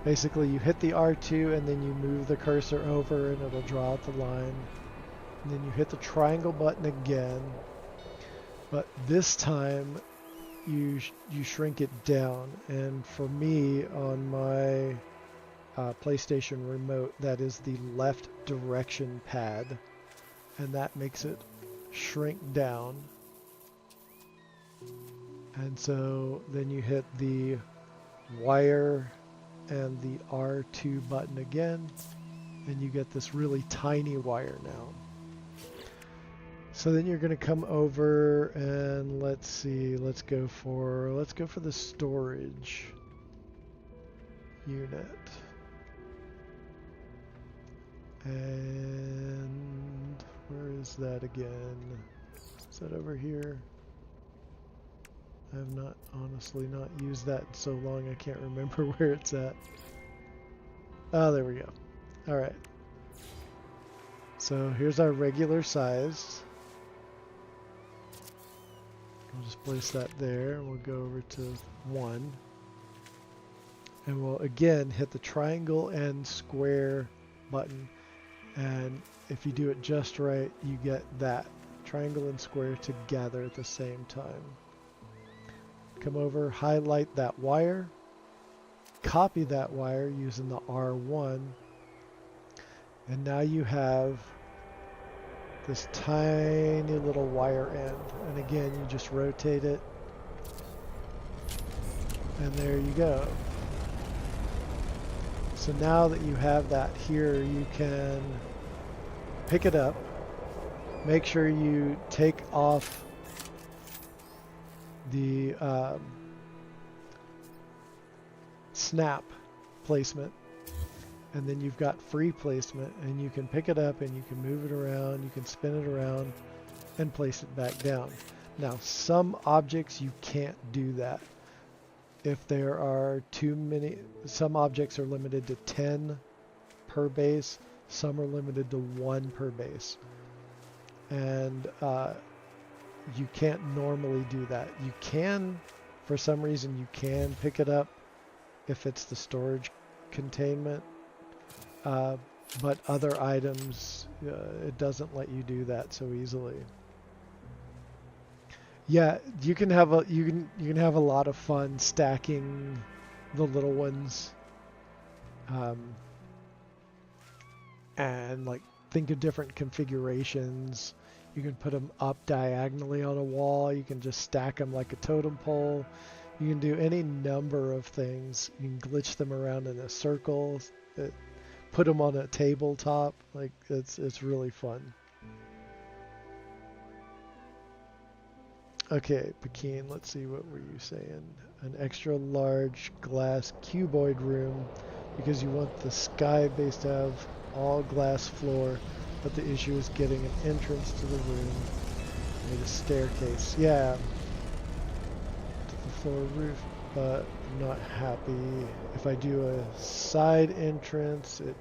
Basically, you hit the R2 and then you move the cursor over and it'll draw out the line. And then you hit the triangle button again. But this time, you shrink it down. And for me, on my PlayStation remote, that is the left direction pad. And that makes it shrink down. And so then you hit the wire and the R2 button again, and you get this really tiny wire now. So then you're going to come over and let's see, let's go for the storage unit. And where is that again? Is that over here? I have honestly not used that in so long I can't remember where it's at. Oh, there we go. Alright. So here's our regular size. We'll just place that there. We'll go over to 1. And we'll again hit the triangle and square button. And if you do it just right, you get that triangle and square together at the same time. Come over, highlight that wire, copy that wire using the R1, and now you have this tiny little wire end. And again, you just rotate it. And there you go. So now that you have that here, you can pick it up. Make sure you take off the snap placement, and then you've got free placement, and you can pick it up and you can move it around, you can spin it around and place it back down. Now some objects you can't do that. If there are too many, some objects are limited to 10 per base, some are limited to 1 per base. And you can't normally do that. You can, for some reason, you can pick it up if it's the storage containment, but other items, it doesn't let you do that so easily. Yeah, you can have a you can have a lot of fun stacking the little ones, and like think of different configurations. You can put them up diagonally on a wall. You can just stack them like a totem pole. You can do any number of things. You can glitch them around in a circle. Put them on a tabletop. Like it's really fun. Okay, Pekin, let's see, what were you saying? An extra large glass cuboid room because you want the sky base to have all glass floor, but the issue is getting an entrance to the room. Need a staircase. Yeah. To the floor roof, but I'm not happy. If I do a side entrance, it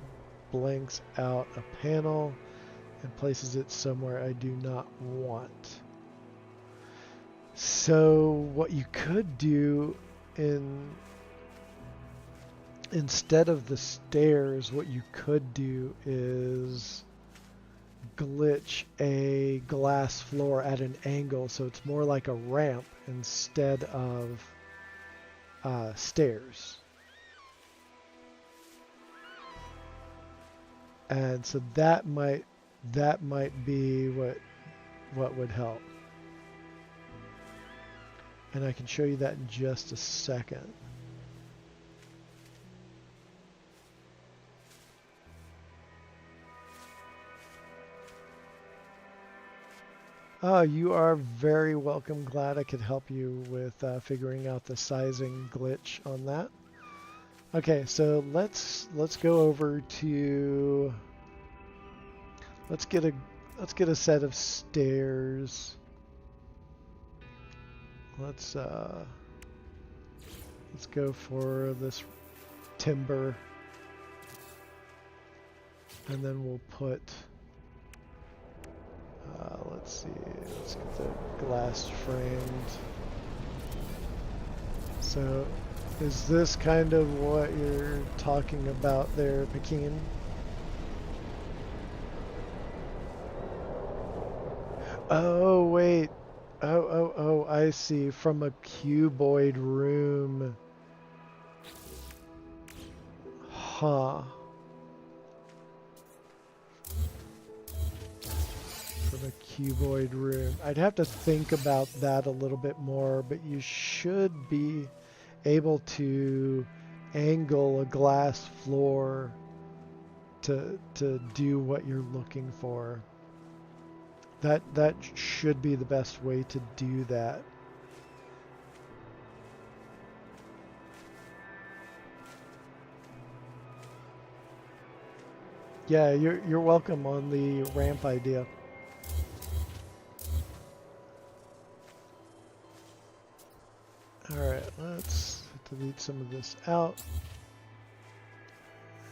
blanks out a panel and places it somewhere I do not want. So what you could do instead of the stairs, what you could do is glitch a glass floor at an angle so it's more like a ramp instead of stairs. And so that might be what would help. And I can show you that in just a second. Oh, you are very welcome. Glad I could help you with figuring out the sizing glitch on that. Okay, so let's go over to let's get a set of stairs. Let's go for this timber, and then we'll put let's get the glass framed. So is this kind of what you're talking about there, Pekin? Oh wait. Oh, I see. From a cuboid room. Huh. From a cuboid room. I'd have to think about that a little bit more, but you should be able to angle a glass floor to do what you're looking for. That should be the best way to do that. Yeah, you're welcome on the ramp idea. Alright, let's delete some of this out.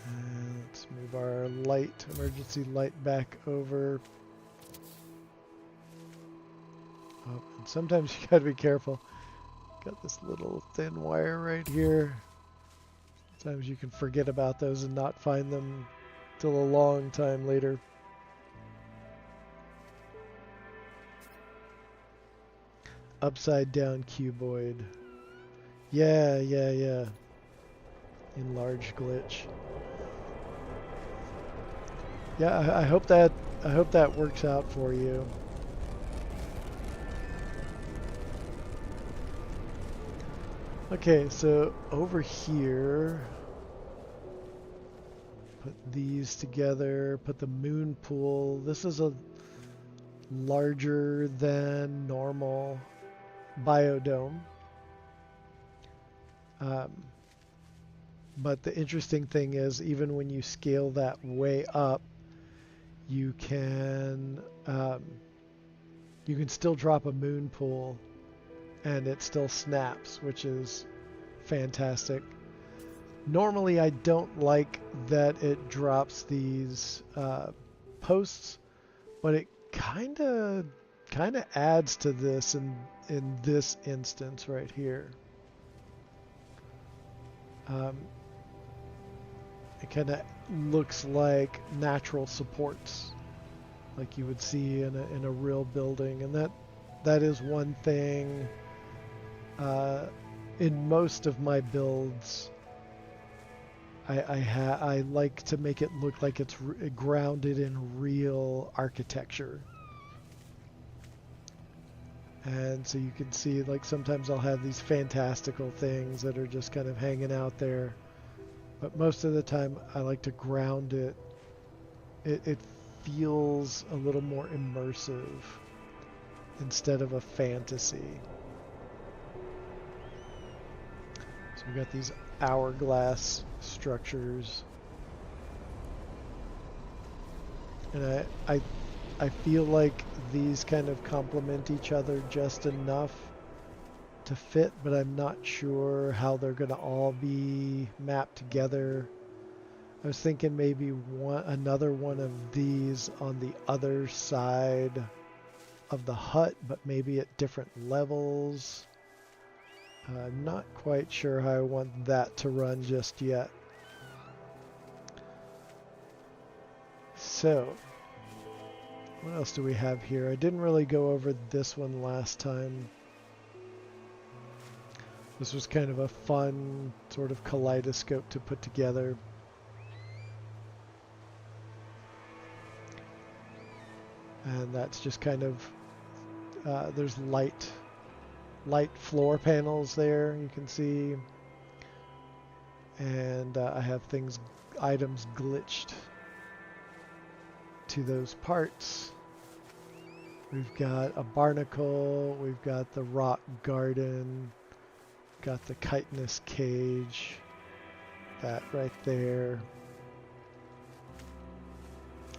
And let's move our emergency light back over. Oh, and sometimes you gotta be careful. Got this little thin wire right here. Sometimes you can forget about those and not find them till a long time later. Upside down cuboid. Yeah. Enlarge glitch. Yeah, I hope that hope that works out for you. Okay, so over here, put these together, put the moon pool. This is a larger than normal biodome. But the interesting thing is, even when you scale that way up, you can still drop a moon pool, and it still snaps, which is fantastic. Normally, I don't like that it drops these posts, but it kind of adds to this in this instance right here. It kind of looks like natural supports, like you would see in a real building, and that is one thing in most of my builds. I like to make it look like it's grounded in real architecture. And so you can see, like, sometimes I'll have these fantastical things that are just kind of hanging out there. But most of the time, I like to ground it. It feels a little more immersive instead of a fantasy. So we've got these hourglass structures. And I feel like these kind of complement each other just enough to fit, but I'm not sure how they're going to all be mapped together. I was thinking maybe another one of these on the other side of the hut, but maybe at different levels. I'm not quite sure how I want that to run just yet. So, what else do we have here? I didn't really go over this one last time. This was kind of a fun sort of kaleidoscope to put together. And that's just kind of, there's light floor panels there, you can see. And I have items glitched to those parts. We've got a barnacle, we've got the rock garden, got the chitinous cage, that right there.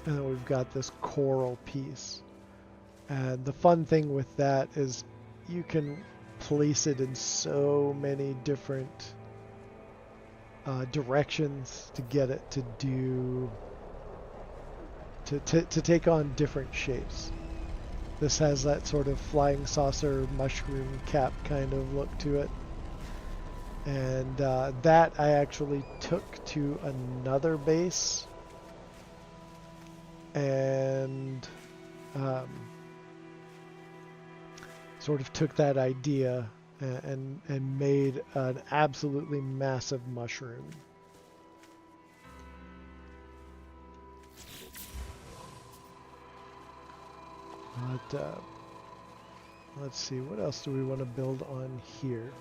And then we've got this coral piece. And the fun thing with that is you can place it in so many different directions to get it to do to take on different shapes. This has that sort of flying saucer mushroom cap kind of look to it. And that I actually took to another base and sort of took that idea and made an absolutely massive mushroom. But let's see, what else do we want to build on here?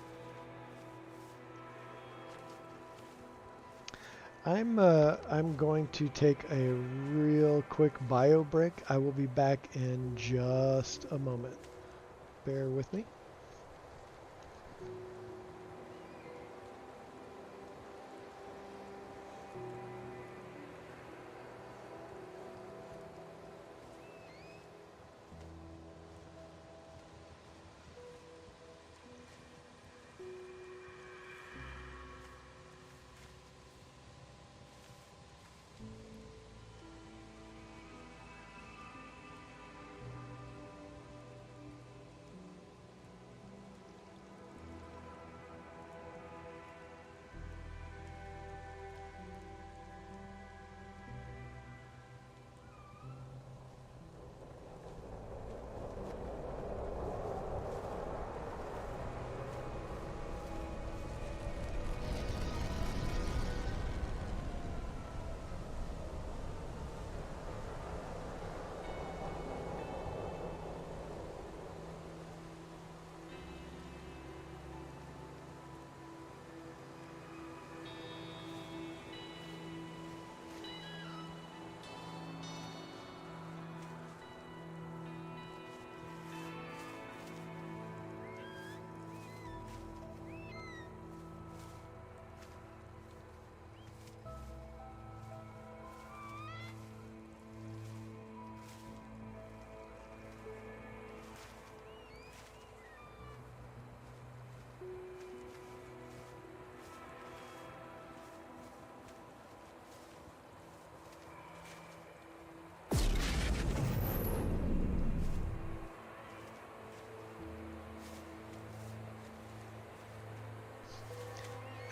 I'm going to take a real quick bio break. I will be back in just a moment. Bear with me.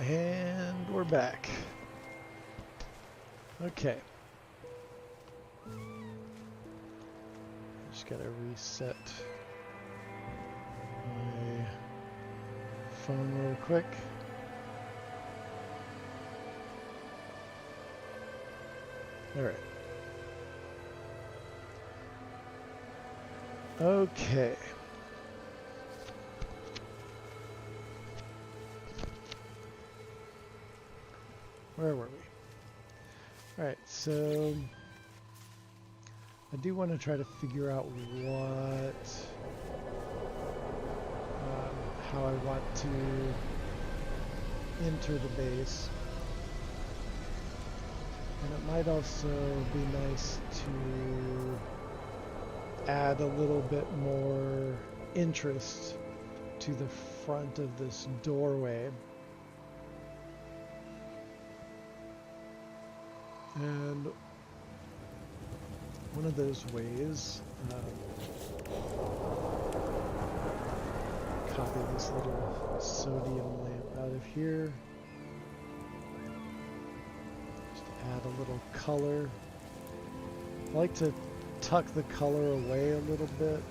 And we're back. Okay. Just gotta reset my phone real quick. Alright. Okay. Where were we? Alright, so I do want to try to figure out how I want to enter the base. And it might also be nice to add a little bit more interest to the front of this doorway. And one of those ways, copy this little sodium lamp out of here. Just add a little color. I like to tuck the color away a little bit.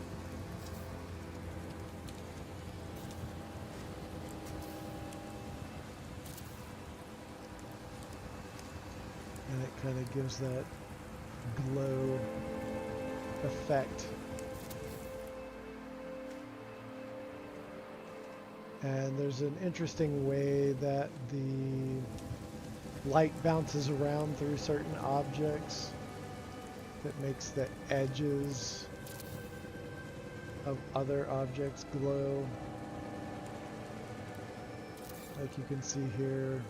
And it kind of gives that glow effect. And there's an interesting way that the light bounces around through certain objects that makes the edges of other objects glow. Like you can see here,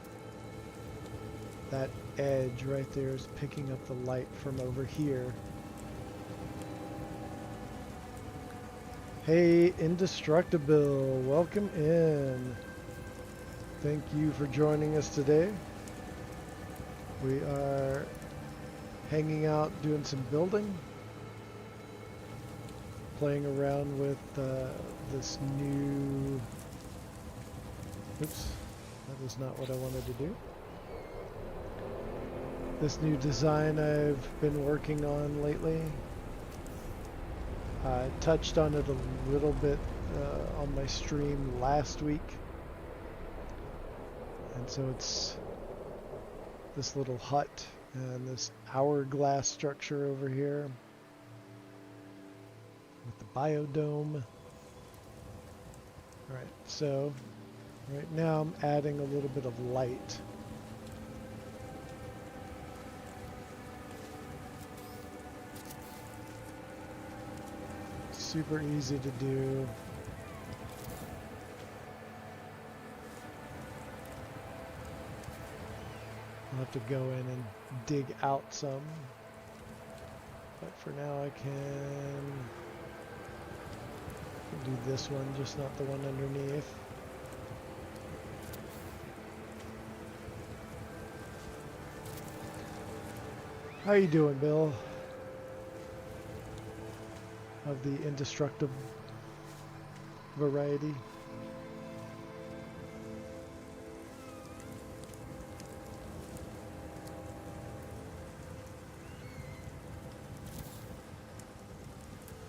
that edge right there is picking up the light from over here. Hey, Indestructible, welcome in. Thank you for joining us today. We are hanging out, doing some building, playing around with this new... Oops, that is not what I wanted to do. This new design I've been working on lately. I touched on it a little bit on my stream last week. And so it's this little hut and this hourglass structure over here with the biodome. Alright, so right now I'm adding a little bit of light. Super easy to do. I'll have to go in and dig out some. But for now I can do this one, just not the one underneath. How you doing, Bill? Of the indestructible variety.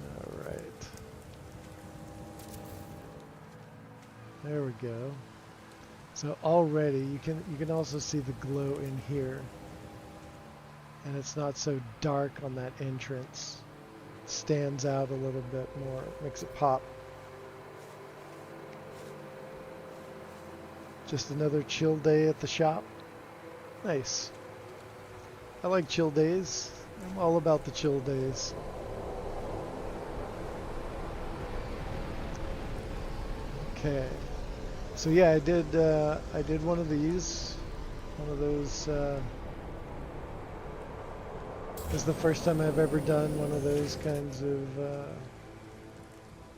All right. There we go. So already you can also see the glow in here. And it's not so dark on that entrance. Stands out a little bit more, makes it pop. Just another chill day at the shop. Nice. I like chill days. I'm all about the chill days. Okay. So yeah, I did one of these. One of those this is the first time I've ever done one of those kinds of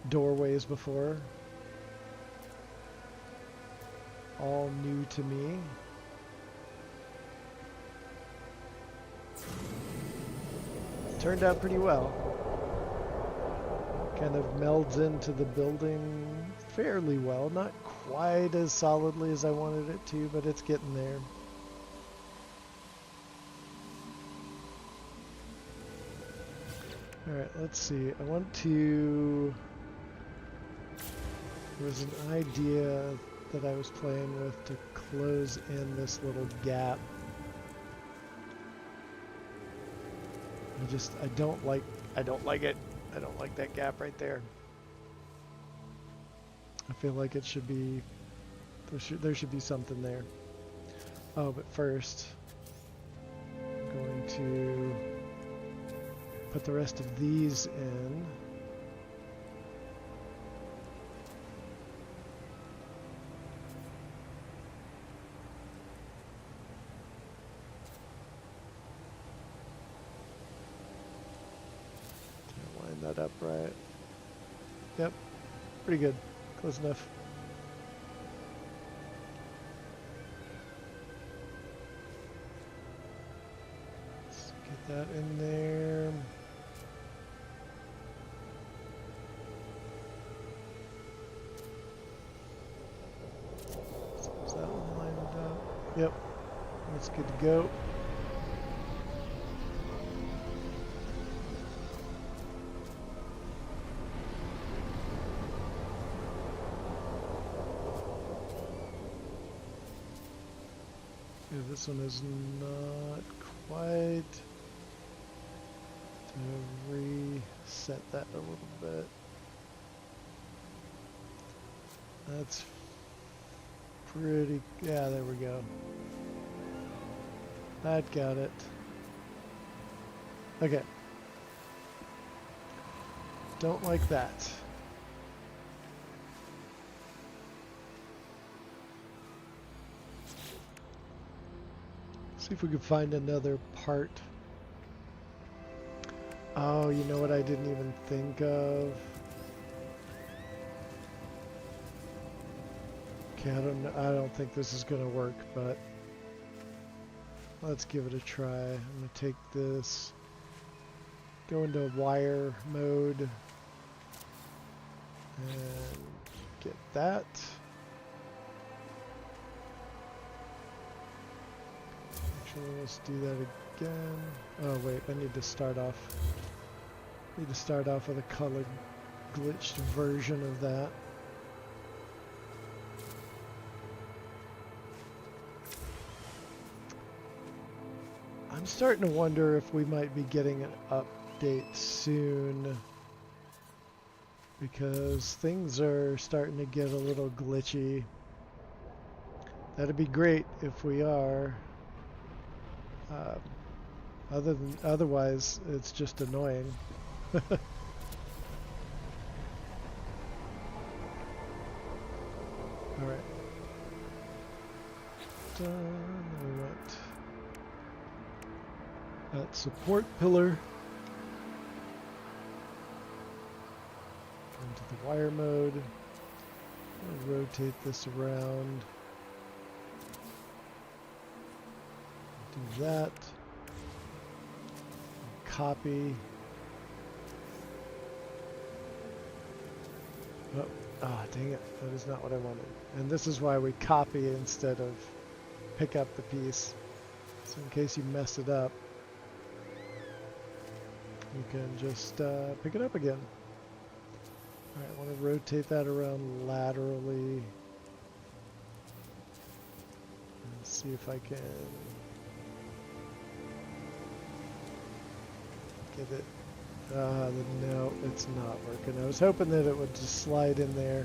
doorways before. All new to me. Turned out pretty well. Kind of melds into the building fairly well. Not quite as solidly as I wanted it to, but it's getting there. Alright, let's see. I want to... There was an idea that I was playing with to close in this little gap. I don't like it. I don't like that gap right there. I feel like it should be, there should be something there. Oh, but first, I'm going to put the rest of these in. Line that up right. Yep, pretty good. Close enough. Let's get that in there. Is that one lined up? Yep, that's good to go. Yeah, this one is not quite. To reset that a little bit. That's pretty, yeah, there we go. That got it. Okay. Don't like that. See if we can find another part. Oh, you know what I didn't even think of? Okay, I don't think this is gonna work, but let's give it a try. I'm gonna take this, go into wire mode, and get that. Actually, let's do that again. Oh wait, I need to start off. Need to start off with a color glitched version of that. I'm starting to wonder if we might be getting an update soon, because things are starting to get a little glitchy. That'd be great if we are. Otherwise, it's just annoying. All right. Done. We want that support pillar. Go into the wire mode. I'll rotate this around. Do that. Copy. Oh, dang it. That is not what I wanted. And this is why we copy instead of pick up the piece. So in case you mess it up, you can just pick it up again. Alright, I want to rotate that around laterally. And see if I can get it. No, it's not working. I was hoping that it would just slide in there.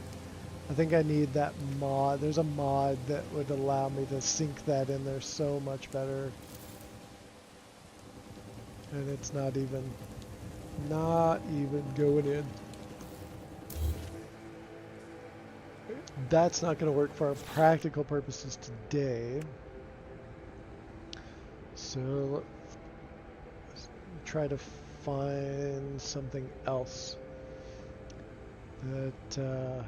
I think I need that mod. There's a mod that would allow me to sink that in there so much better. And it's not even going in. That's not going to work for our practical purposes today. So let's try to find something else that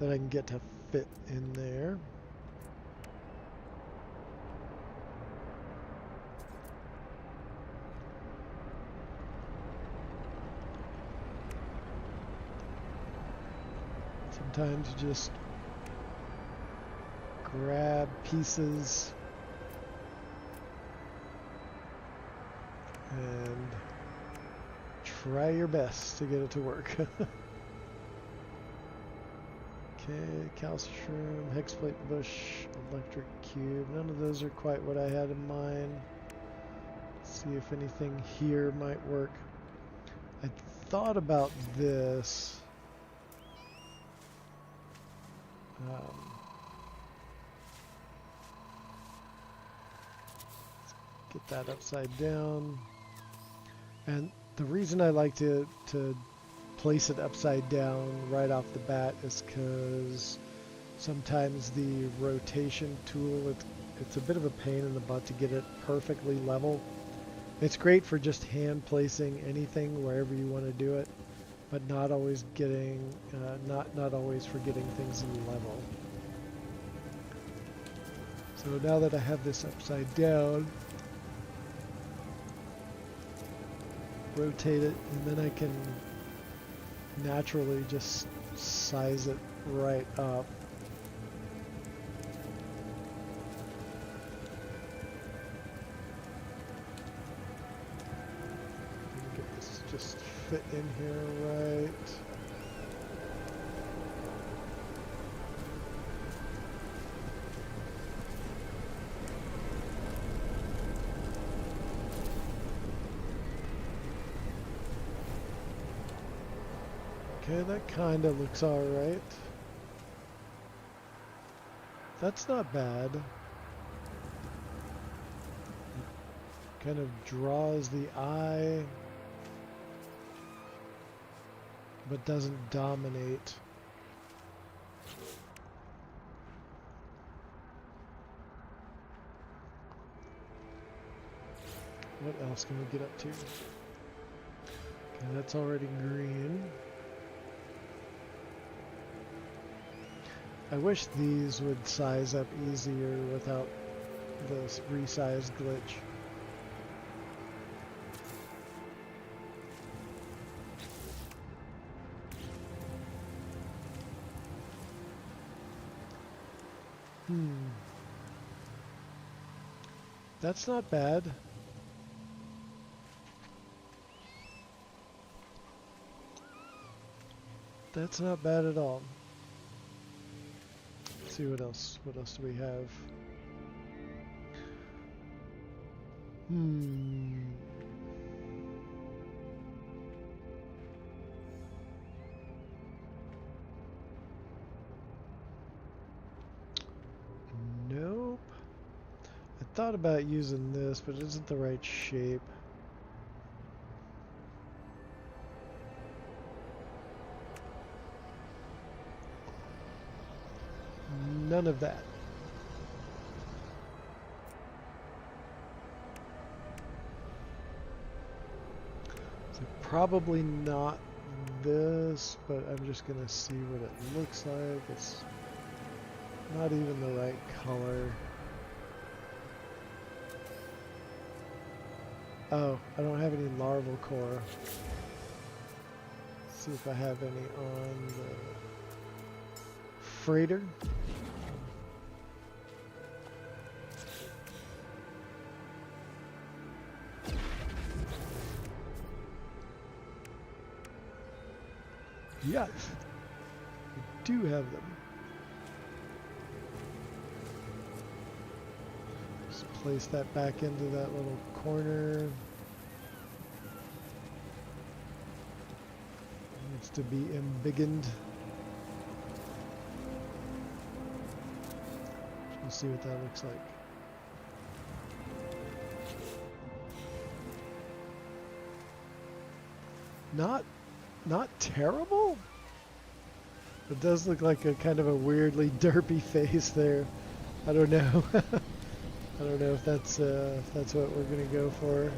that I can get to fit in there. Sometimes you just grab pieces and try your best to get it to work. Okay, calcium, hexplate bush, electric cube. None of those are quite what I had in mind. Let's see if anything here might work. I thought about this. Let's get that upside down. And the reason I like to place it upside down right off the bat is because sometimes the rotation tool, it's a bit of a pain in the butt to get it perfectly level. It's great for just hand placing anything wherever you want to do it, but not always getting, not always for getting things in level. So now that I have this upside down, rotate it, and then I can naturally just size it right up. Get this just fit in here right. Okay, that kind of looks alright. That's not bad. Kind of draws the eye, but doesn't dominate. What else can we get up to? Okay, that's already green. I wish these would size up easier without this resize glitch. That's not bad. That's not bad at all. Let's see what else. What else do we have? Nope. I thought about using this, but it isn't the right shape. None of that. So probably not this, but I'm just gonna see what it looks like. It's not even the right color. Oh, I don't have any larval core. Let's see if I have any on the freighter. Yes, we do have them. Just place that back into that little corner. Needs to be embiggened. We'll see what that looks like. Not terrible. It does look like a kind of a weirdly derpy face there. I don't know. I don't know if that's what we're gonna go for.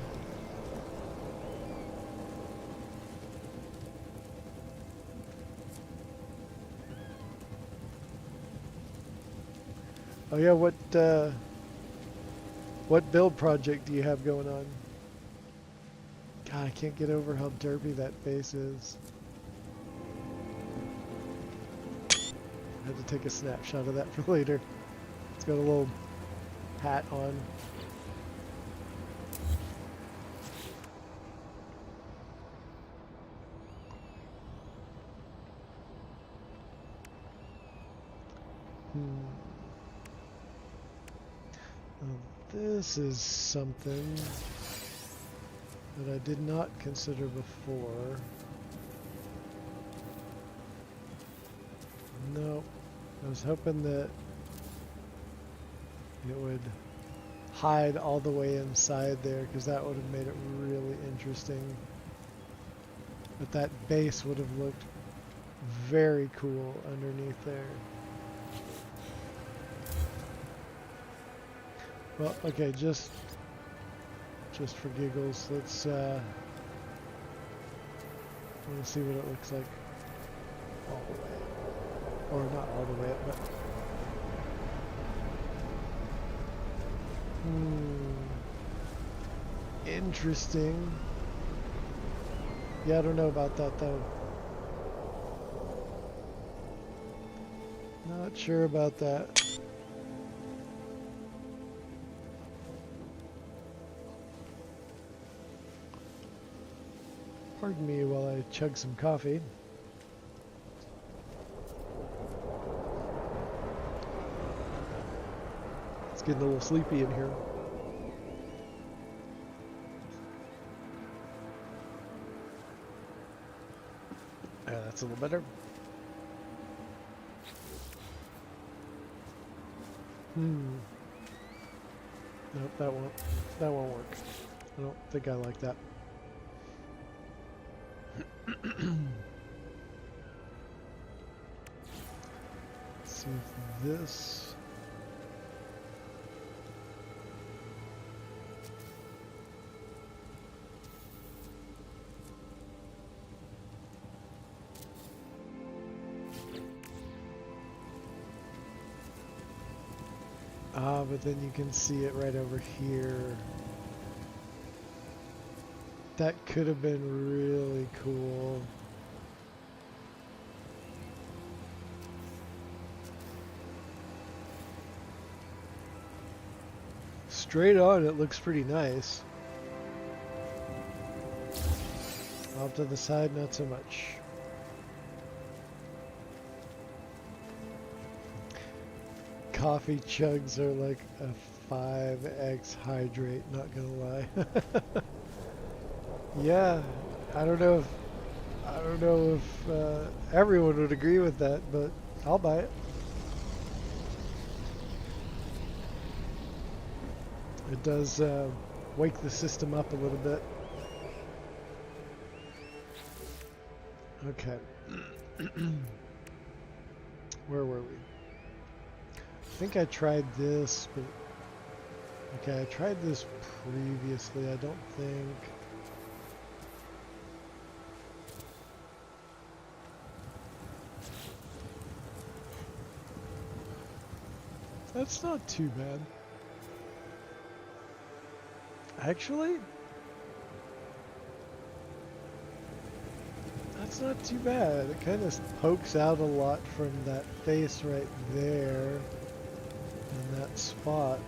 Oh yeah, what build project do you have going on? God, I can't get over how derpy that face is. I had to take a snapshot of that for later. It's got a little hat on. Now, this is something that I did not consider before. No, I was hoping that it would hide all the way inside there, because that would have made it really interesting. But that base would have looked very cool underneath there. Well, okay, just for giggles, let's want to see what it looks like all the way up. Or not all the way up, but interesting. Yeah, I don't know about that though. Not sure about that. Pardon me while I chug some coffee. It's getting a little sleepy in here. That's a little better. Nope, that won't work. I don't think I like that. Let's see if this... but then you can see it right over here. That could have been really cool. Straight on, it looks pretty nice. Off to the side, not so much. Coffee chugs are like a 5x hydrate, not gonna lie. Yeah, I don't know if everyone would agree with that, but I'll buy it. It does wake the system up a little bit. Okay. Where were we? I think I tried this, but... Okay, I tried this previously. I don't think... That's not too bad. Actually, that's not too bad. It kind of pokes out a lot from that face right there in that spot,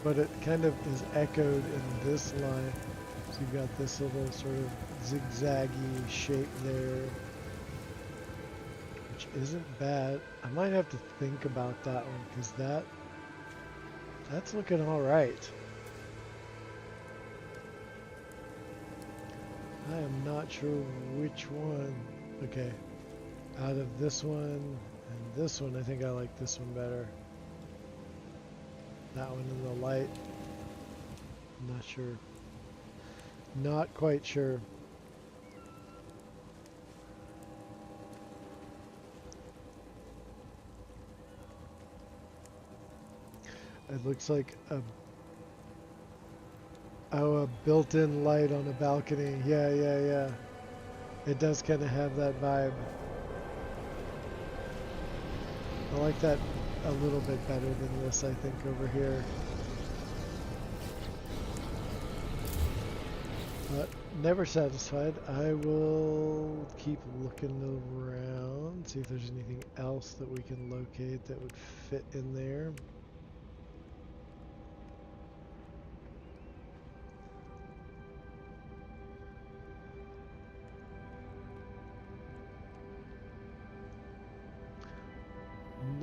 but it kind of is echoed in this line. So you've got this little sort of zigzaggy shape there, which isn't bad. I might have to think about that one, because that's looking all right. I am not sure which one. Okay, out of this one and this one, I think I like this one better. That one in the light. I'm not sure. Not quite sure. It looks like a built-in light on a balcony. Yeah. It does kind of have that vibe. I like that a little bit better than this, I think, over here. But never satisfied. I will keep looking around, see if there's anything else that we can locate that would fit in there.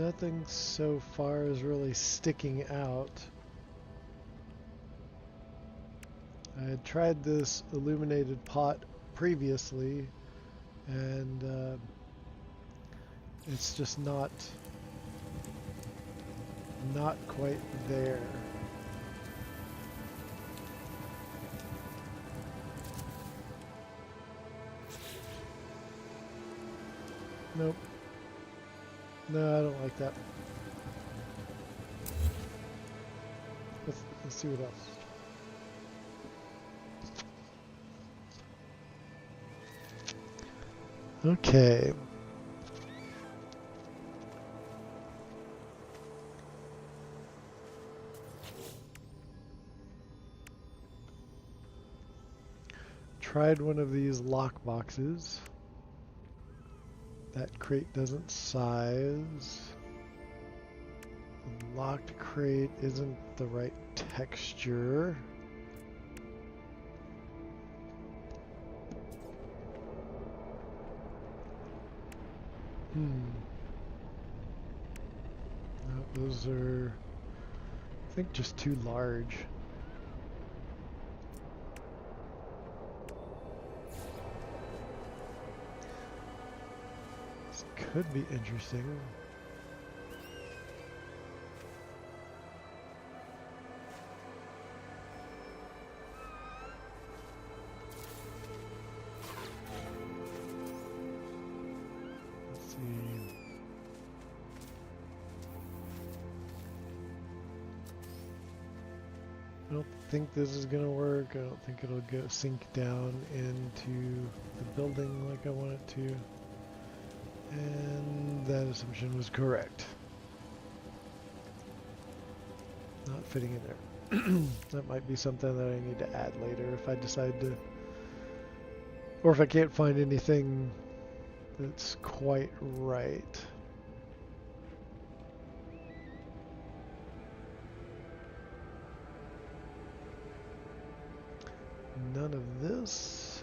Nothing so far is really sticking out. I had tried this illuminated pot previously, and it's just not quite there. Nope. No, I don't like that. Let's see what else. Okay. Tried one of these lock boxes. That crate doesn't size. The locked crate isn't the right texture. No, those are, I think, just too large. This could be interesting. Let's see. I don't think this is going to work. I don't think it'll go sink down into the building like I want it to. And that assumption was correct. Not fitting in there. That might be something that I need to add later if I decide to, or if I can't find anything that's quite right. None of this.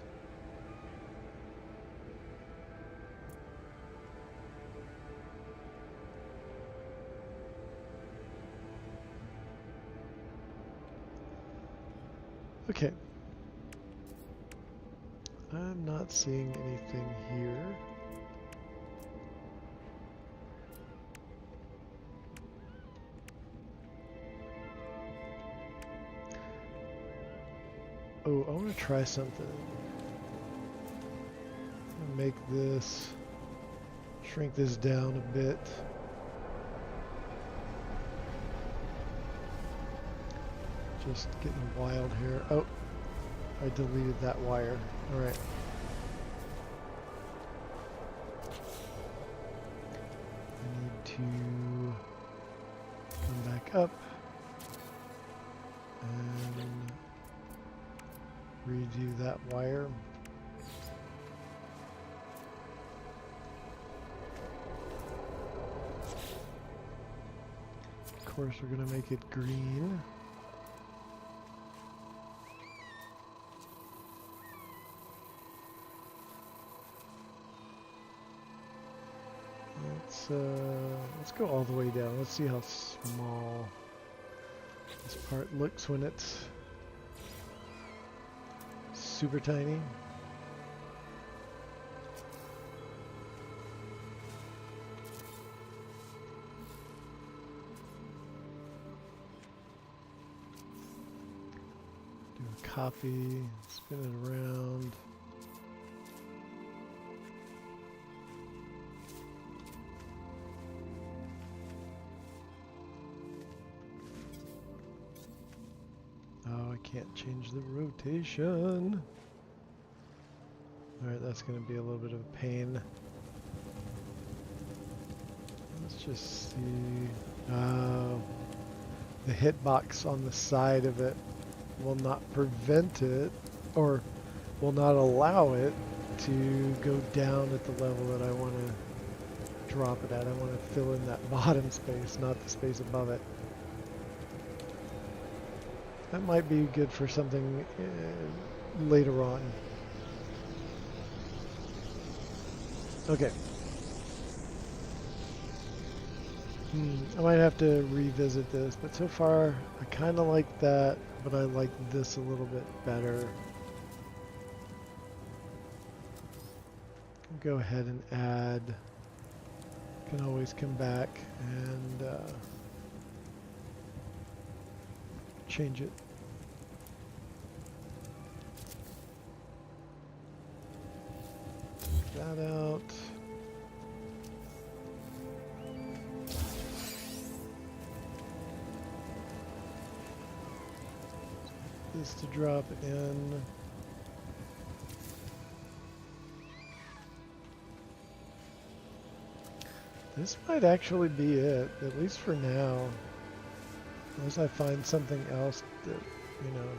Okay. I'm not seeing anything here. Oh, I want to try something. I'm gonna make this, shrink this down a bit. Just getting wild here. Oh, I deleted that wire. All right. I need to come back up and redo that wire. Of course, we're going to make it green. Let's go all the way down. Let's see how small this part looks when it's super tiny. Do a copy, spin it around. Oh, I can't change the rotation. Alright, that's going to be a little bit of a pain. Let's just see. The hitbox on the side of it will not prevent it, or will not allow it to go down at the level that I want to drop it at. I want to fill in that bottom space, not the space above it. That might be good for something later on. I might have to revisit this, but so far I kind of like that, but I like this a little bit better. Go ahead and add. Can always come back and change it. Take that out. This to drop in. This might actually be it, at least for now. Unless I find something else that, you know.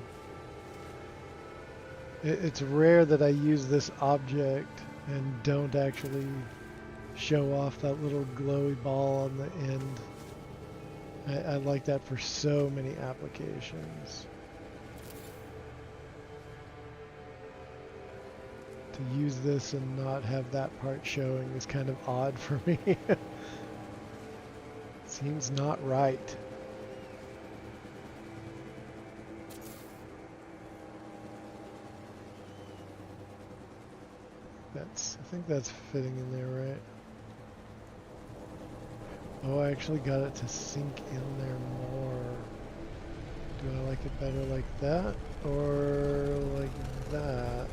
It's rare that I use this object and don't actually show off that little glowy ball on the end. I like that for so many applications. To use this and not have that part showing is kind of odd for me. Seems not right. I think that's fitting in there, right? Oh, I actually got it to sink in there more. Do I like it better like that or like that?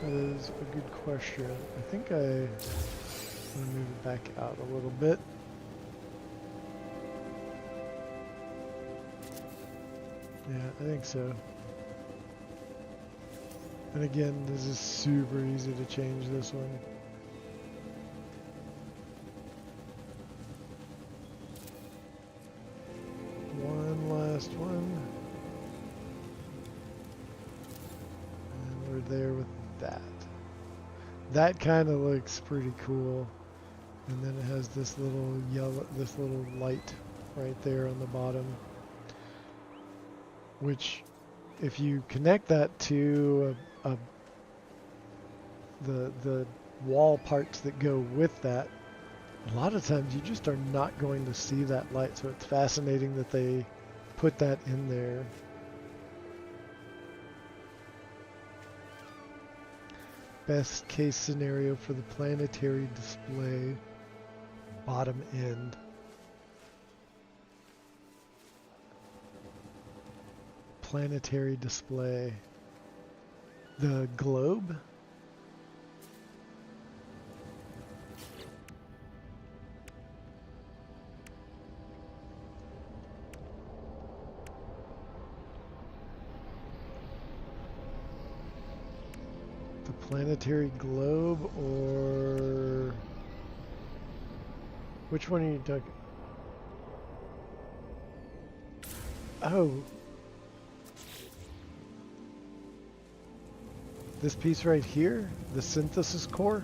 That is a good question. I think I'm going to move it back out a little bit. Yeah, I think so. And again, this is super easy to change this one. One last one. And we're there with that. That kind of looks pretty cool. And then it has this little yellow, this little light right there on the bottom. Which, if you connect that to the wall parts that go with that, a lot of times you just are not going to see that light. So it's fascinating that they put that in there. Best case scenario for the planetary display, bottom end. Planetary display. The globe? The planetary globe, or which one are you talking? Oh. This piece right here, the synthesis core.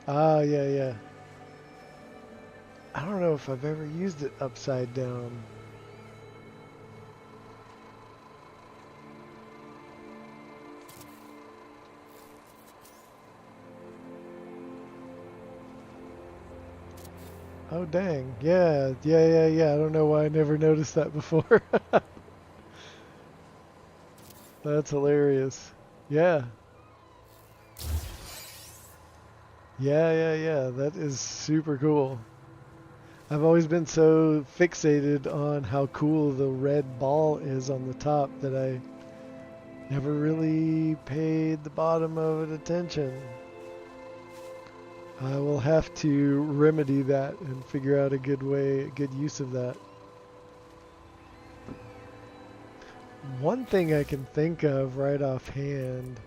Ah, yeah. I don't know if I've ever used it upside down. Oh, dang. Yeah. I don't know why I never noticed that before. That's hilarious. Yeah. Yeah. That is super cool. I've always been so fixated on how cool the red ball is on the top that I never really paid the bottom of it attention. I will have to remedy that and figure out a good use of that. One thing I can think of right offhand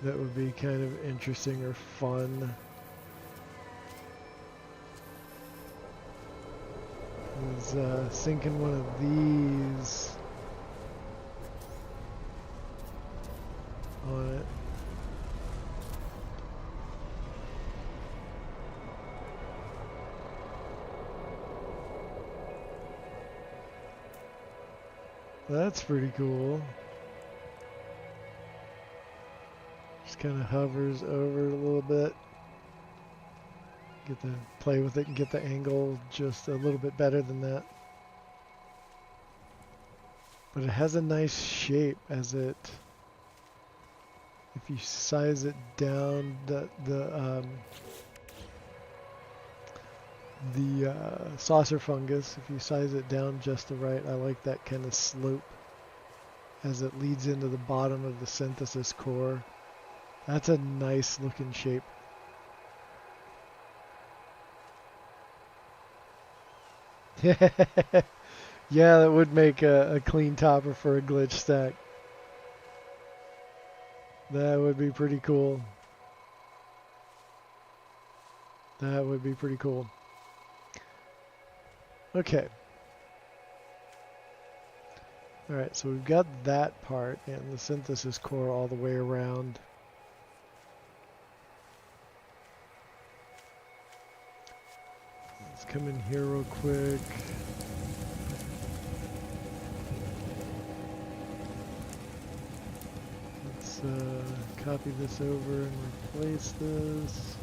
that would be kind of interesting or fun is sinking one of these on it. That's pretty cool. Just kind of hovers over it a little bit. Get to play with it and get the angle just a little bit better than that. But it has a nice shape as it, if you size it down, the saucer fungus, if you size it down just the right, I like that kind of slope as it leads into the bottom of the synthesis core. That's a nice looking shape. Yeah, that would make a clean topper for a glitch stack. That would be pretty cool. That would be pretty cool. Okay. Alright, so we've got that part and the synthesis core all the way around. Let's come in here real quick. Let's copy this over and replace this.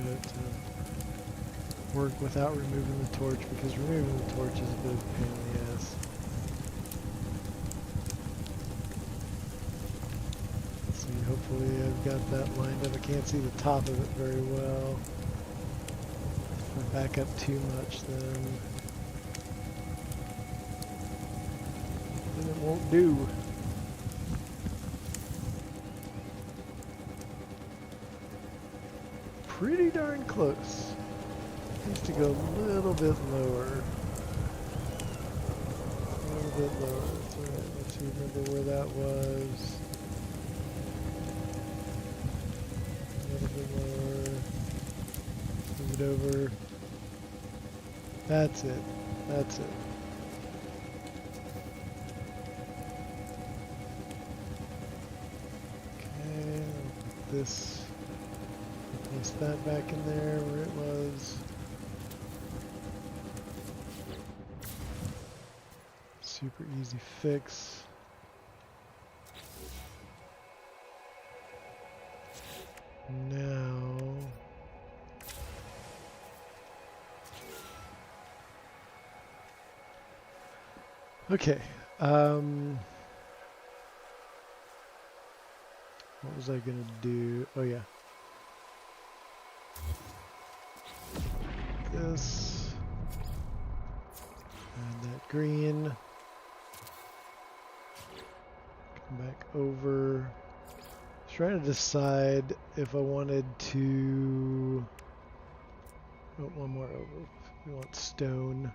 To work without removing the torch, because removing the torch is a bit of a pain in the ass. Let's see, hopefully I've got that lined up. I can't see the top of it very well. If I back up too much, then it won't do. Pretty darn close. Needs to go a little bit lower. A little bit lower. That's alright. Let's remember where that was. A little bit lower. Move it over. That's it. That's it. Okay, I'll put this. Place that back in there where it was. Super easy fix. Now, okay. What was I gonna do? Oh yeah. This and that green. Come back over. Trying to decide if I wanted to. Oh, one more over. We want stone.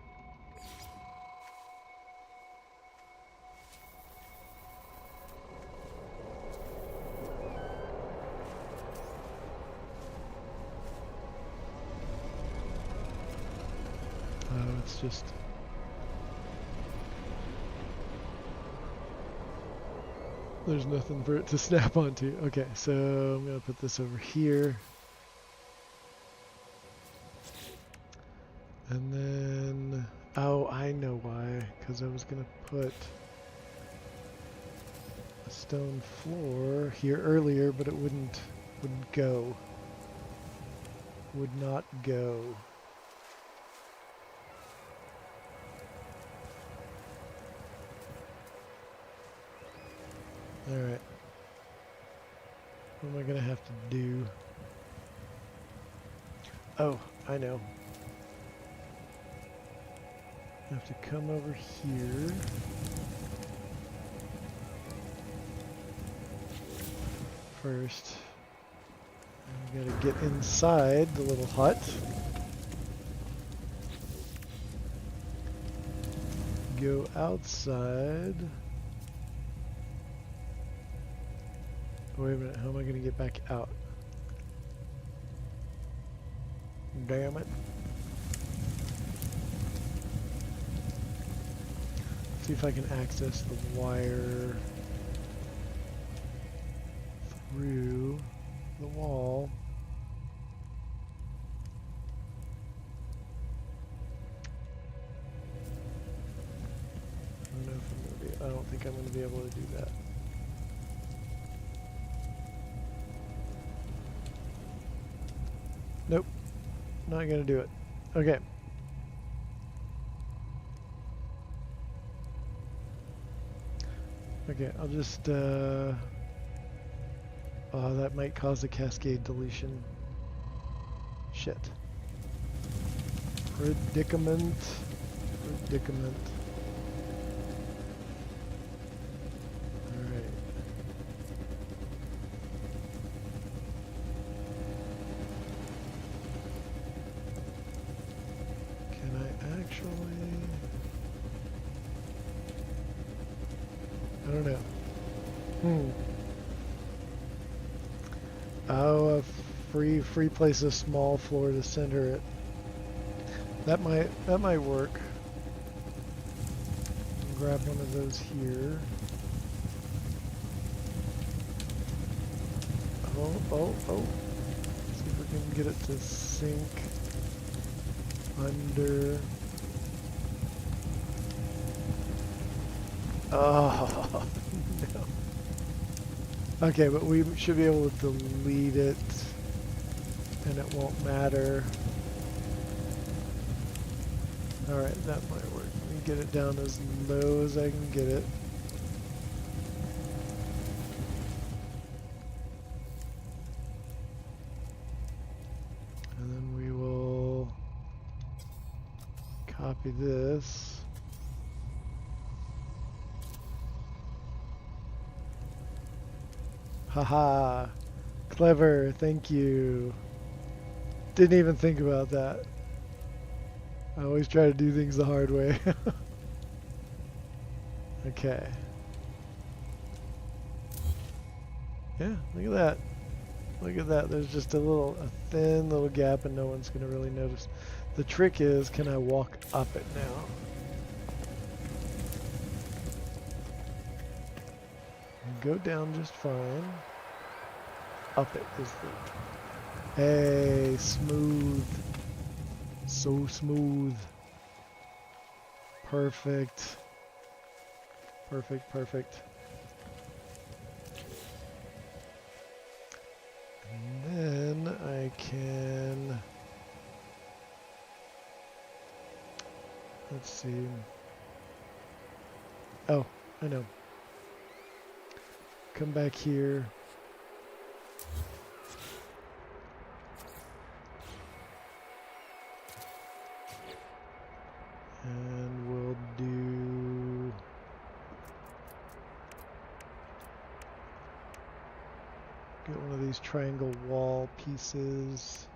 Oh, it's just. There's nothing for it to snap onto. Okay, so I'm going to put this over here. And then, oh, I know why. Because I was going to put a stone floor here earlier, but it wouldn't go. Would not go. Alright. What am I going to have to do? Oh, I know. I have to come over here. First. I gotta get inside the little hut. Go outside. Wait a minute, how am I going to get back out? Damn it. See if I can access the wire through the wall. don't think I'm going to be able to do that. Nope, not going to do it. Okay. Okay, I'll just, oh, that might cause a cascade deletion. Shit. Predicament. Predicament. Alright. Can I actually... I don't know. Oh, a free place, a small floor to center it. That might work. Grab one of those here. Oh. See if we can get it to sink under. Oh, no. Okay, but we should be able to delete it and it won't matter. Alright, that might work. Let me get it down as low as I can get it. And then we will copy this. Haha, clever, thank you. Didn't even think about that. I always try to do things the hard way. Okay. Yeah, look at that. Look at that. There's just a thin little gap and no one's going to really notice. The trick is, can I walk up it now? Go down just fine. Up it is the... Hey, smooth. So smooth. Perfect. Perfect. And then I can... Let's see. Oh, I know. Come back here. And we'll do... Get one of these triangle wall pieces.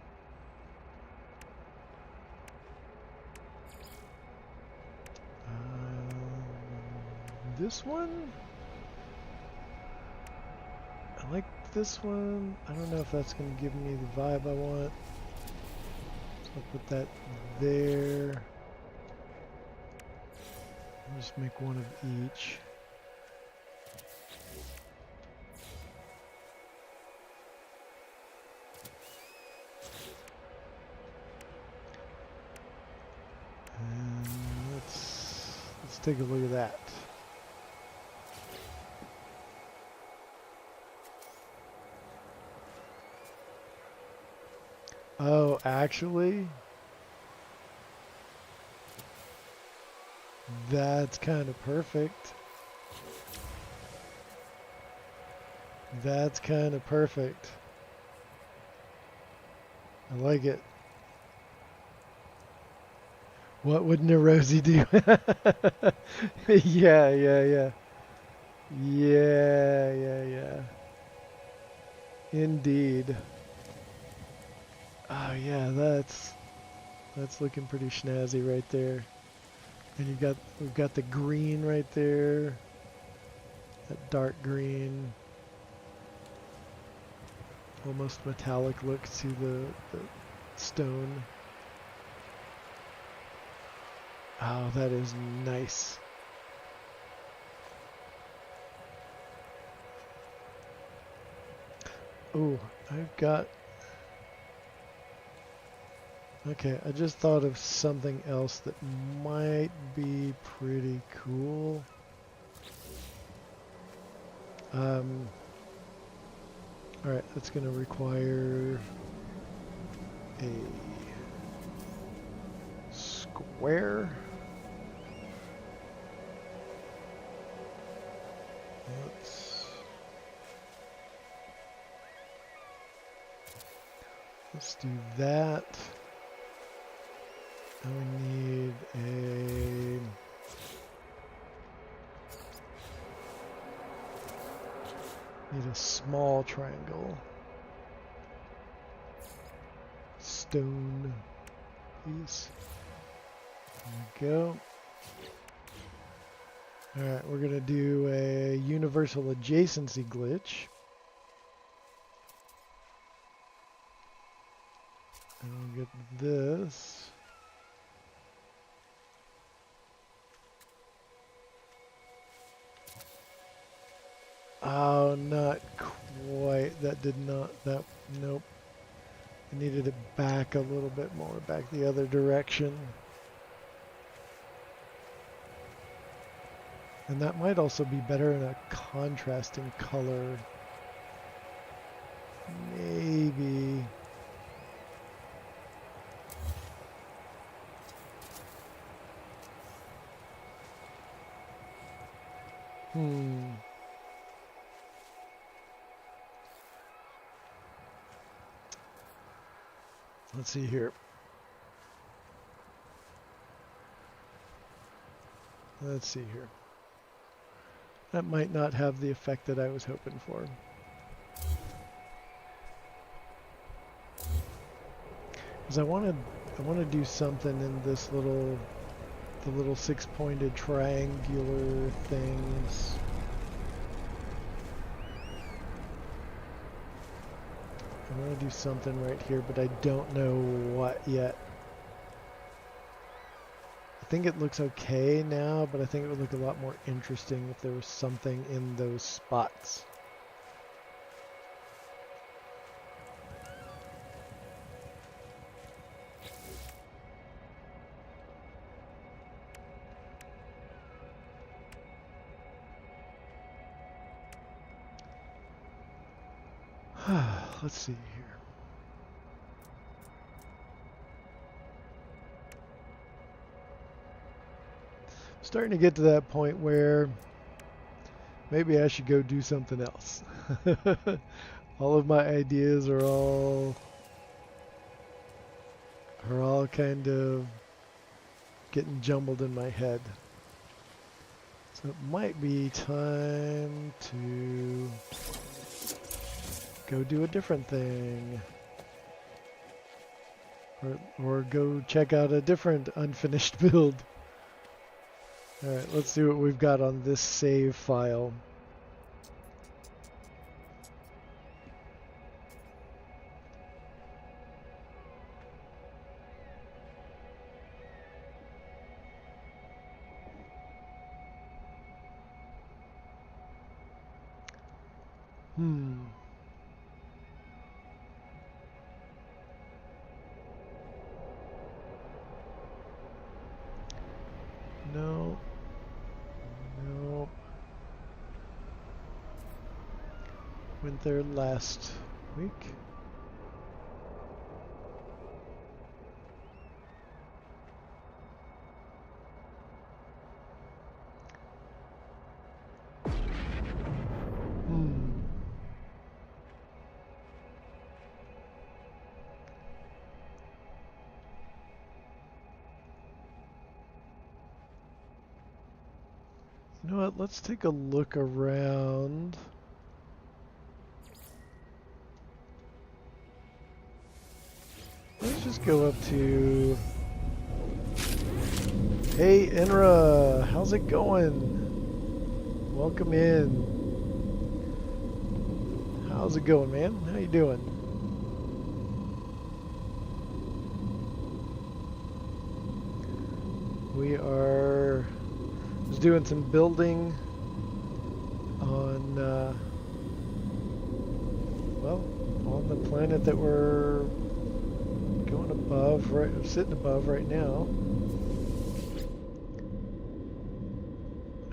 This one? I like this one. I don't know if that's going to give me the vibe I want. So I'll put that there. I'll just make one of each. And let's take a look at that. Oh, actually, that's kind of perfect. That's kind of perfect. I like it. What would Neurosi do? Yeah. Yeah. Indeed. Oh yeah, that's looking pretty snazzy right there. And we've got the green right there. That dark green. Almost metallic look to the stone. Oh, that is nice. Oh, I've got... Okay, I just thought of something else that might be pretty cool. Alright, that's going to require a square. Let's do that. And we need a small triangle. Stone piece. There we go. Alright, we're going to do a universal adjacency glitch. And we'll get this. Oh, not quite. That did not, nope. I needed it back a little bit more, back the other direction. And that might also be better in a contrasting color. Maybe. Let's see here. Let's see here. That might not have the effect that I was hoping for. Because I want to do something in this the little six-pointed triangular things. I want to do something right here, but I don't know what yet. I think it looks okay now, but I think it would look a lot more interesting if there was something in those spots. Let's see here. Starting to get to that point where maybe I should go do something else. All of my ideas are all kind of getting jumbled in my head. So it might be time to go do a different thing. Or go check out a different unfinished build. Alright, let's see what we've got on this save file. No. No. Went there last week. You know what, let's take a look around. Let's just go up to... Hey Inra, how's it going? Welcome in. How's it going, man? How you doing? We are just doing some building on, well, on the planet that we're going above, right, sitting above right now.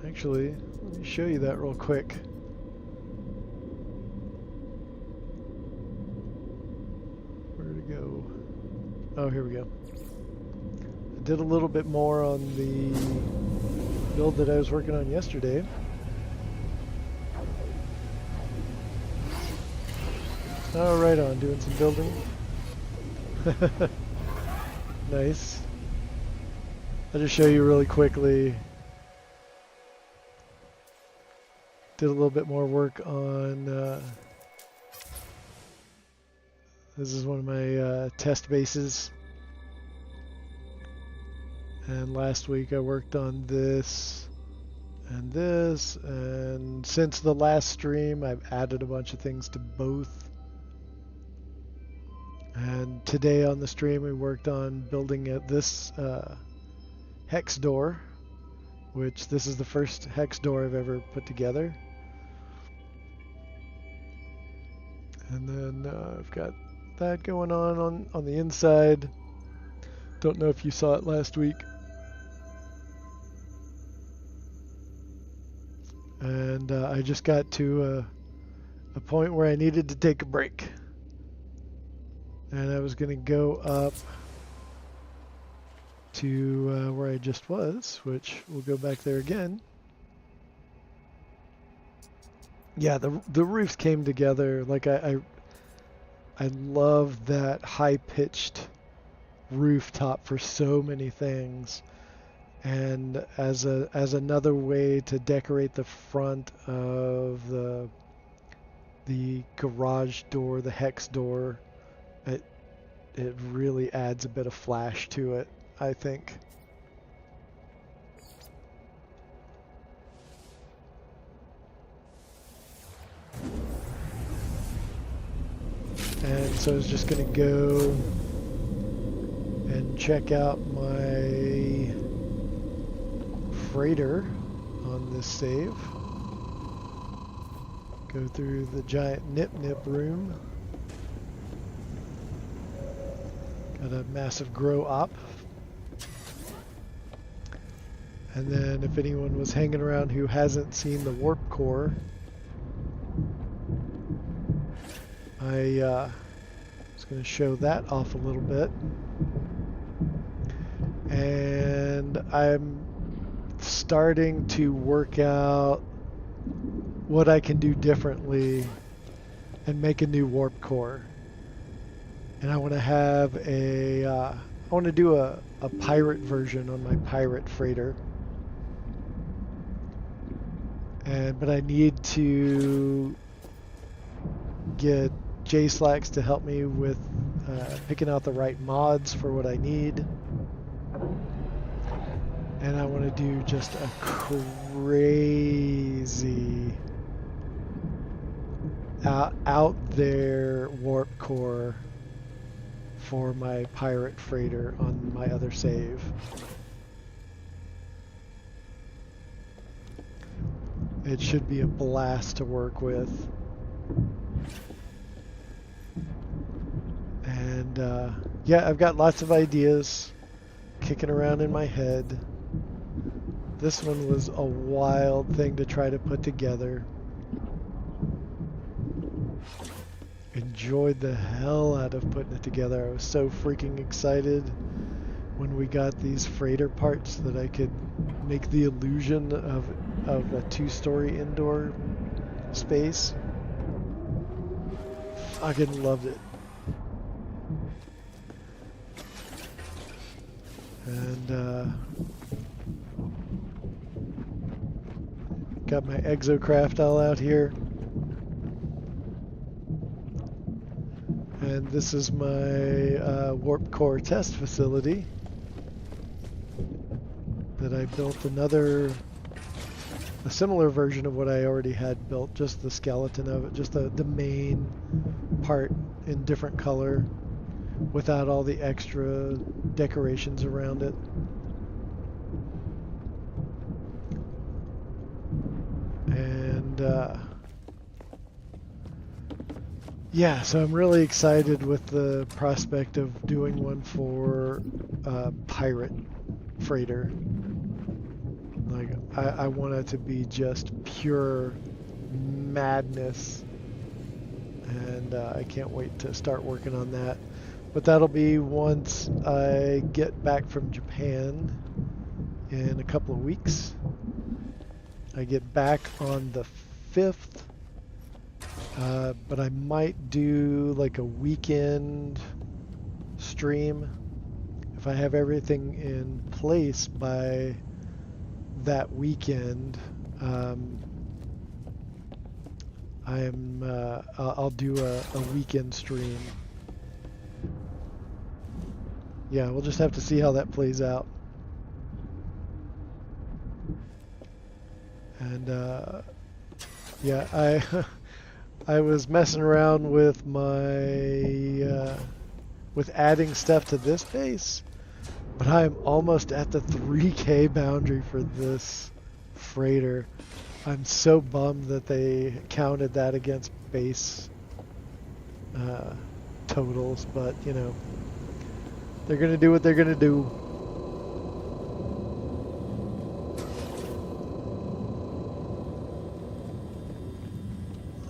Actually, let me show you that real quick. go? Oh, here we go. I did a little bit more on the build that I was working on yesterday. Oh, right on, doing some building. Nice. I'll just show you really quickly. Did a little bit more work on, this is one of my test bases. And last week I worked on this, and since the last stream I've added a bunch of things to both. And today on the stream we worked on building this hex door, which this is the first hex door I've ever put together. And then I've got that going on the inside. Don't know if you saw it last week. And I just got to a point where I needed to take a break. And I was going to go up to where I just was, which we'll go back there again. Yeah, the roofs came together. Like I love that high-pitched rooftop for so many things. And as another way to decorate the front of the garage door, the hex door, it really adds a bit of flash to it, I think. And so I was just going to go and check out my freighter on this save. Go through the giant nip room. Got a massive grow op. And then if anyone was hanging around who hasn't seen the warp core, I was going to show that off a little bit. And I'm starting to work out what I can do differently and make a new warp core. And I want to have I want to do a pirate version on my pirate freighter. But I need to get J-Slacks to help me with picking out the right mods for what I need. And I want to do just a crazy out there warp core for my pirate freighter on my other save. It should be a blast to work with. And yeah, I've got lots of ideas kicking around in my head. This one was a wild thing to try to put together. Enjoyed the hell out of putting it together. I was so freaking excited when we got these freighter parts that I could make the illusion of a two-story indoor space. Fucking loved it. And got my exocraft all out here. And this is my warp core test facility that I built a similar version of what I already had built, just the skeleton of it, just the main part in different color without all the extra decorations around it. And yeah, so I'm really excited with the prospect of doing one for pirate freighter. Like, I want it to be just pure madness, and I can't wait to start working on that. But that'll be once I get back from Japan in a couple of weeks. I get back on the 5th, but I might do like a weekend stream if I have everything in place by that weekend. I'll do a weekend stream. Yeah, we'll just have to see how that plays out. And yeah, I was messing around with my with adding stuff to this base, but I am almost at the 3K boundary for this freighter. I'm so bummed that they counted that against base totals, but you know, they're gonna do what they're gonna do.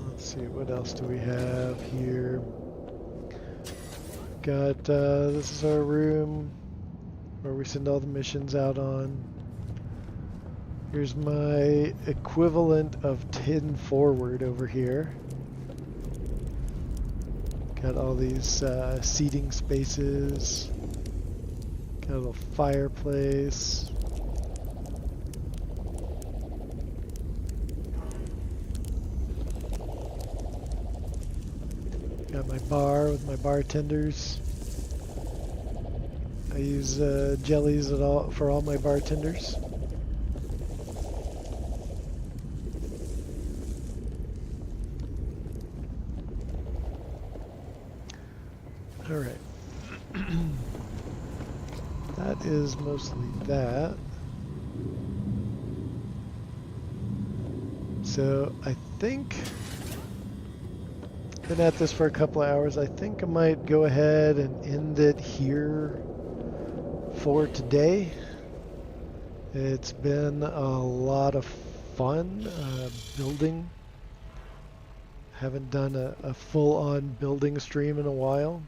Let's see, what else do we have here? Got this is our room where we send all the missions out on. Here's my equivalent of 10 forward over here. Got all these seating spaces. Got a little fireplace. Got my bar with my bartenders. I use jellies for all my bartenders. All right. That is mostly that. So I think, been at this for a couple of hours. I think I might go ahead and end it here for today. It's been a lot of fun building. Haven't done a full-on building stream in a while.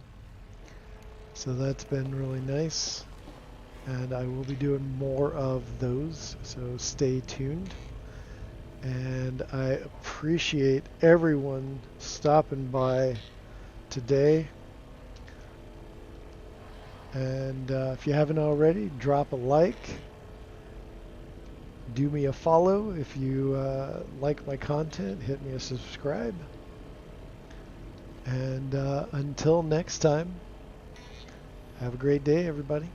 So that's been really nice. And I will be doing more of those, so stay tuned. And I appreciate everyone stopping by today. And if you haven't already, drop a like. Do me a follow if you like my content. Hit me a subscribe. And until next time, have a great day, everybody.